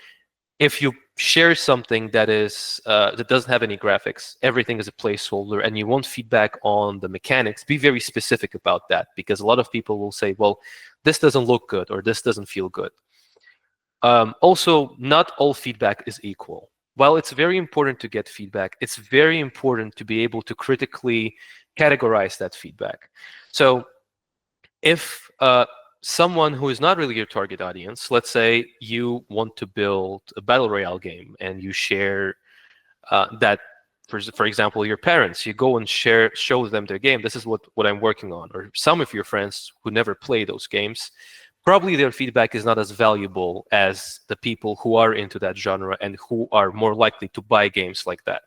S2: if you share something that is that doesn't have any graphics, everything is a placeholder, and you want feedback on the mechanics, be very specific about that, because a lot of people will say, well, this doesn't look good, or this doesn't feel good. Also, not all feedback is equal. While it's very important to get feedback, it's very important to be able to critically categorize that feedback. So if someone who is not really your target audience, let's say you want to build a battle royale game and you share that, for example, your parents, you go and show them their game, this is what I'm working on, or some of your friends who never play those games, probably their feedback is not as valuable as the people who are into that genre and who are more likely to buy games like that.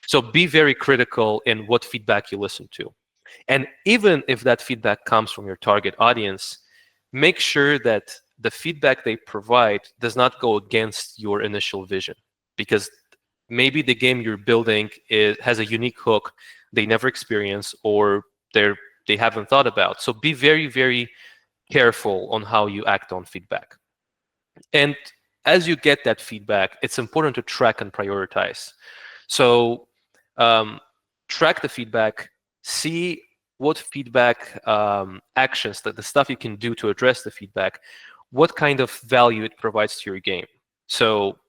S2: So be very critical in what feedback you listen to. And even if that feedback comes from your target audience, make sure that the feedback they provide does not go against your initial vision, because maybe the game you're building has a unique hook they never experienced, or they haven't thought about. So be very, very careful on how you act on feedback. And as you get that feedback, it's important to track and prioritize. So track the feedback, see what feedback actions, the stuff you can do to address the feedback, what kind of value it provides to your game. So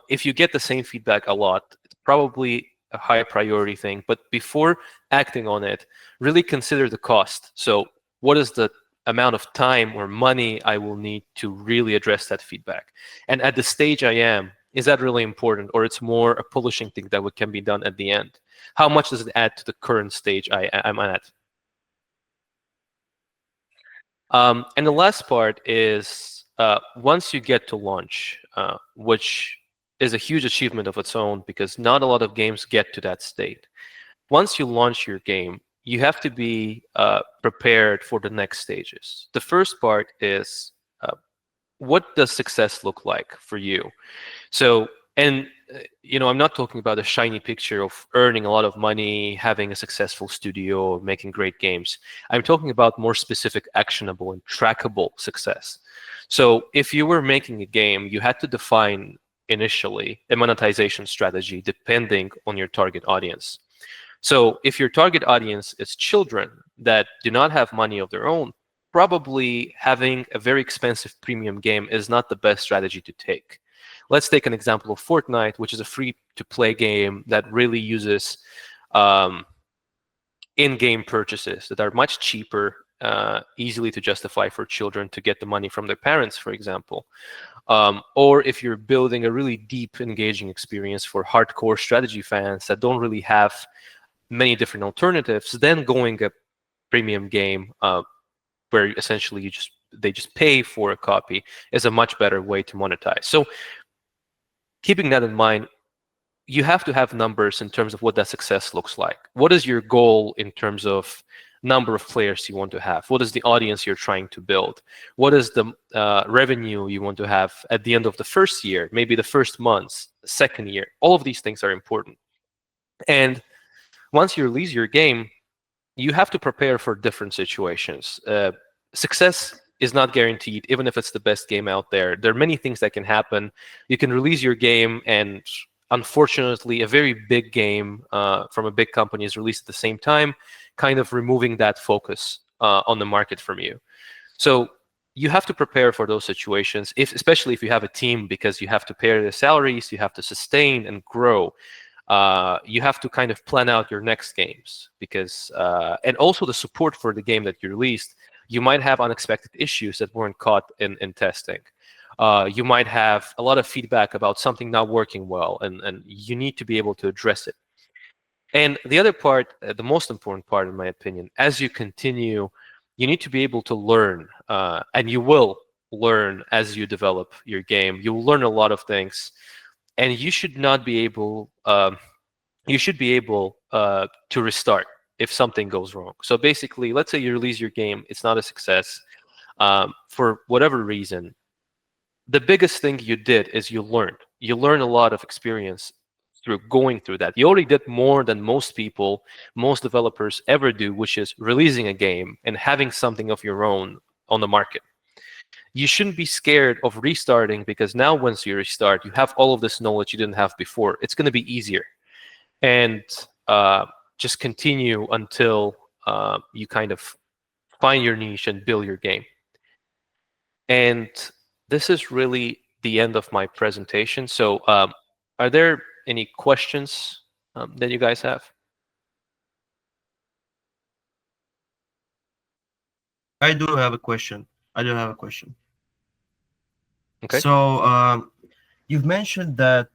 S2: if you get the same feedback a lot, it's probably a high priority thing. But before acting on it, really consider the cost. So what is the amount of time or money I will need to really address that feedback? And at the stage I am, is that really important, or it's more a polishing thing that can be done at the end? How much does it add to the current stage I'm at? And the last part is once you get to launch, which is a huge achievement of its own because not a lot of games get to that state. Once you launch your game, you have to be prepared for the next stages. The first part is what does success look like for you? So, and I'm not talking about a shiny picture of earning a lot of money, having a successful studio, making great games. I'm talking about more specific, actionable, and trackable success. So if you were making a game, you had to define initially a monetization strategy depending on your target audience. So if your target audience is children that do not have money of their own, probably having a very expensive premium game is not the best strategy to take. Let's take an example of Fortnite, which is a free-to-play game that really uses in-game purchases that are much cheaper, easily to justify for children to get the money from their parents, for example. Or if you're building a really deep, engaging experience for hardcore strategy fans that don't really have many different alternatives, then going a premium game where essentially they just pay for a copy is a much better way to monetize. So keeping that in mind, you have to have numbers in terms of what that success looks like. What is your goal in terms of number of players you want to have? What is the audience you're trying to build? What is the revenue you want to have at the end of the first year, maybe the first months, second year? All of these things are important. And once you release your game, you have to prepare for different situations. Success is not guaranteed, even if it's the best game out there. There are many things that can happen. You can release your game, and unfortunately, a very big game from a big company is released at the same time, kind of removing that focus on the market from you. So you have to prepare for those situations, especially if you have a team, because you have to pay their salaries, you have to sustain and grow. You have to kind of plan out your next games because, and also the support for the game that you released. You might have unexpected issues that weren't caught in testing. You might have a lot of feedback about something not working well, and you need to be able to address it. And the other part, the most important part, in my opinion, as you continue, you need to be able to learn, and you will learn as you develop your game. You'll learn a lot of things. And you should not be able, you should be able to restart if something goes wrong. So basically, let's say you release your game, it's not a success for whatever reason. The biggest thing you did is you learned. You learned a lot of experience through going through that. You already did more than most people, most developers ever do, which is releasing a game and having something of your own on the market. You shouldn't be scared of restarting because now once you restart, you have all of this knowledge you didn't have before. It's going to be easier. And just continue until you kind of find your niche and build your game. And this is really the end of my presentation. So are there any questions that you guys have?
S3: I do have a question.
S2: Okay.
S3: So you've mentioned that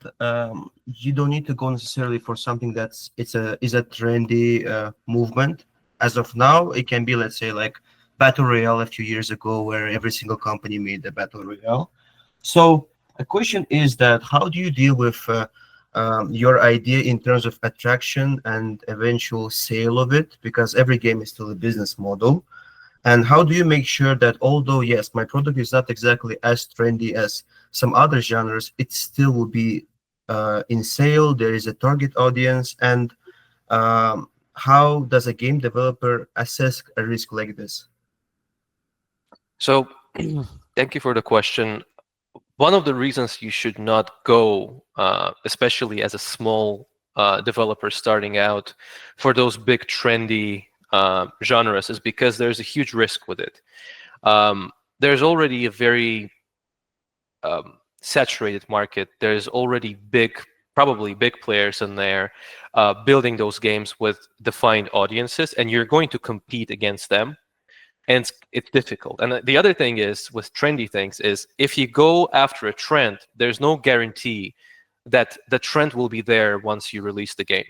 S3: you don't need to go necessarily for something that's is a trendy movement. As of now, it can be, let's say, like Battle Royale a few years ago, where every single company made a Battle Royale. So a question is that how do you deal with your idea in terms of attraction and eventual sale of it? Because every game is still a business model. And how do you make sure that although, yes, my product is not exactly as trendy as some other genres, it still will be in sale, there is a target audience, and how does a game developer assess a risk like this?
S2: So thank you for the question. One of the reasons you should not go, especially as a small developer starting out, for those big trendy genres is because there's a huge risk with it. There's already a very saturated market. There's already probably big players in there building those games with defined audiences, and you're going to compete against them. And it's difficult. And the other thing is with trendy things is if you go after a trend, there's no guarantee that the trend will be there once you release the game.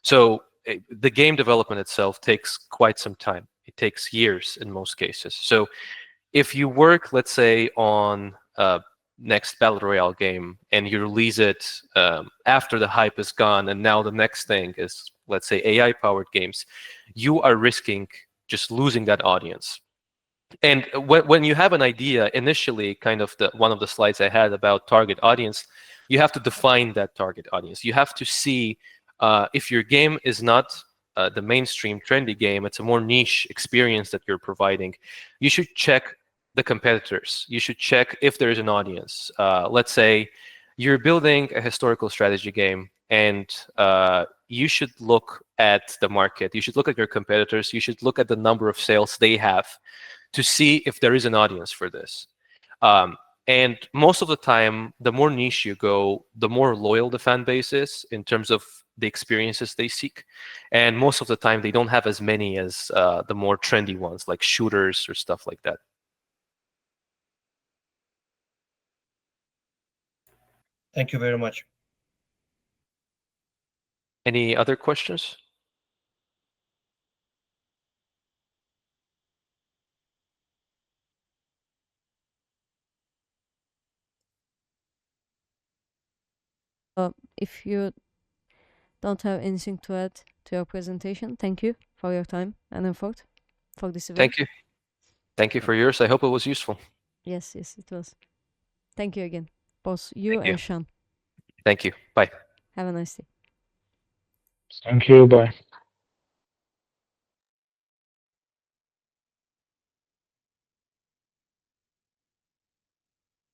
S2: So the game development itself takes quite some time. It takes years in most cases. So if you work, let's say, on next battle royale game and you release it after the hype is gone, and now the next thing is, let's say, AI powered games, you are risking just losing that audience. And when you have an idea initially, kind of one of the slides I had about target audience, you have to define that target audience. You have to see if your game is not the mainstream trendy game, it's a more niche experience that you're providing, you should check the competitors. You should check if there is an audience. Let's say you're building a historical strategy game, and you should look at the market. You should look at your competitors. You should look at the number of sales they have to see if there is an audience for this. And most of the time, the more niche you go, the more loyal the fan base is in terms of the experiences they seek. And most of the time, they don't have as many as the more trendy ones, like shooters or stuff like that.
S3: Thank you very much.
S2: Any other questions?
S4: If you don't have anything to add to your presentation, thank you for your time and effort for this event.
S2: Thank you. Thank you for yours. I hope it was useful.
S4: Yes, it was. Thank you again, both you
S2: Thank you.
S4: and Sean.
S2: Thank you. Bye.
S4: Have a nice day.
S5: Thank you. Bye.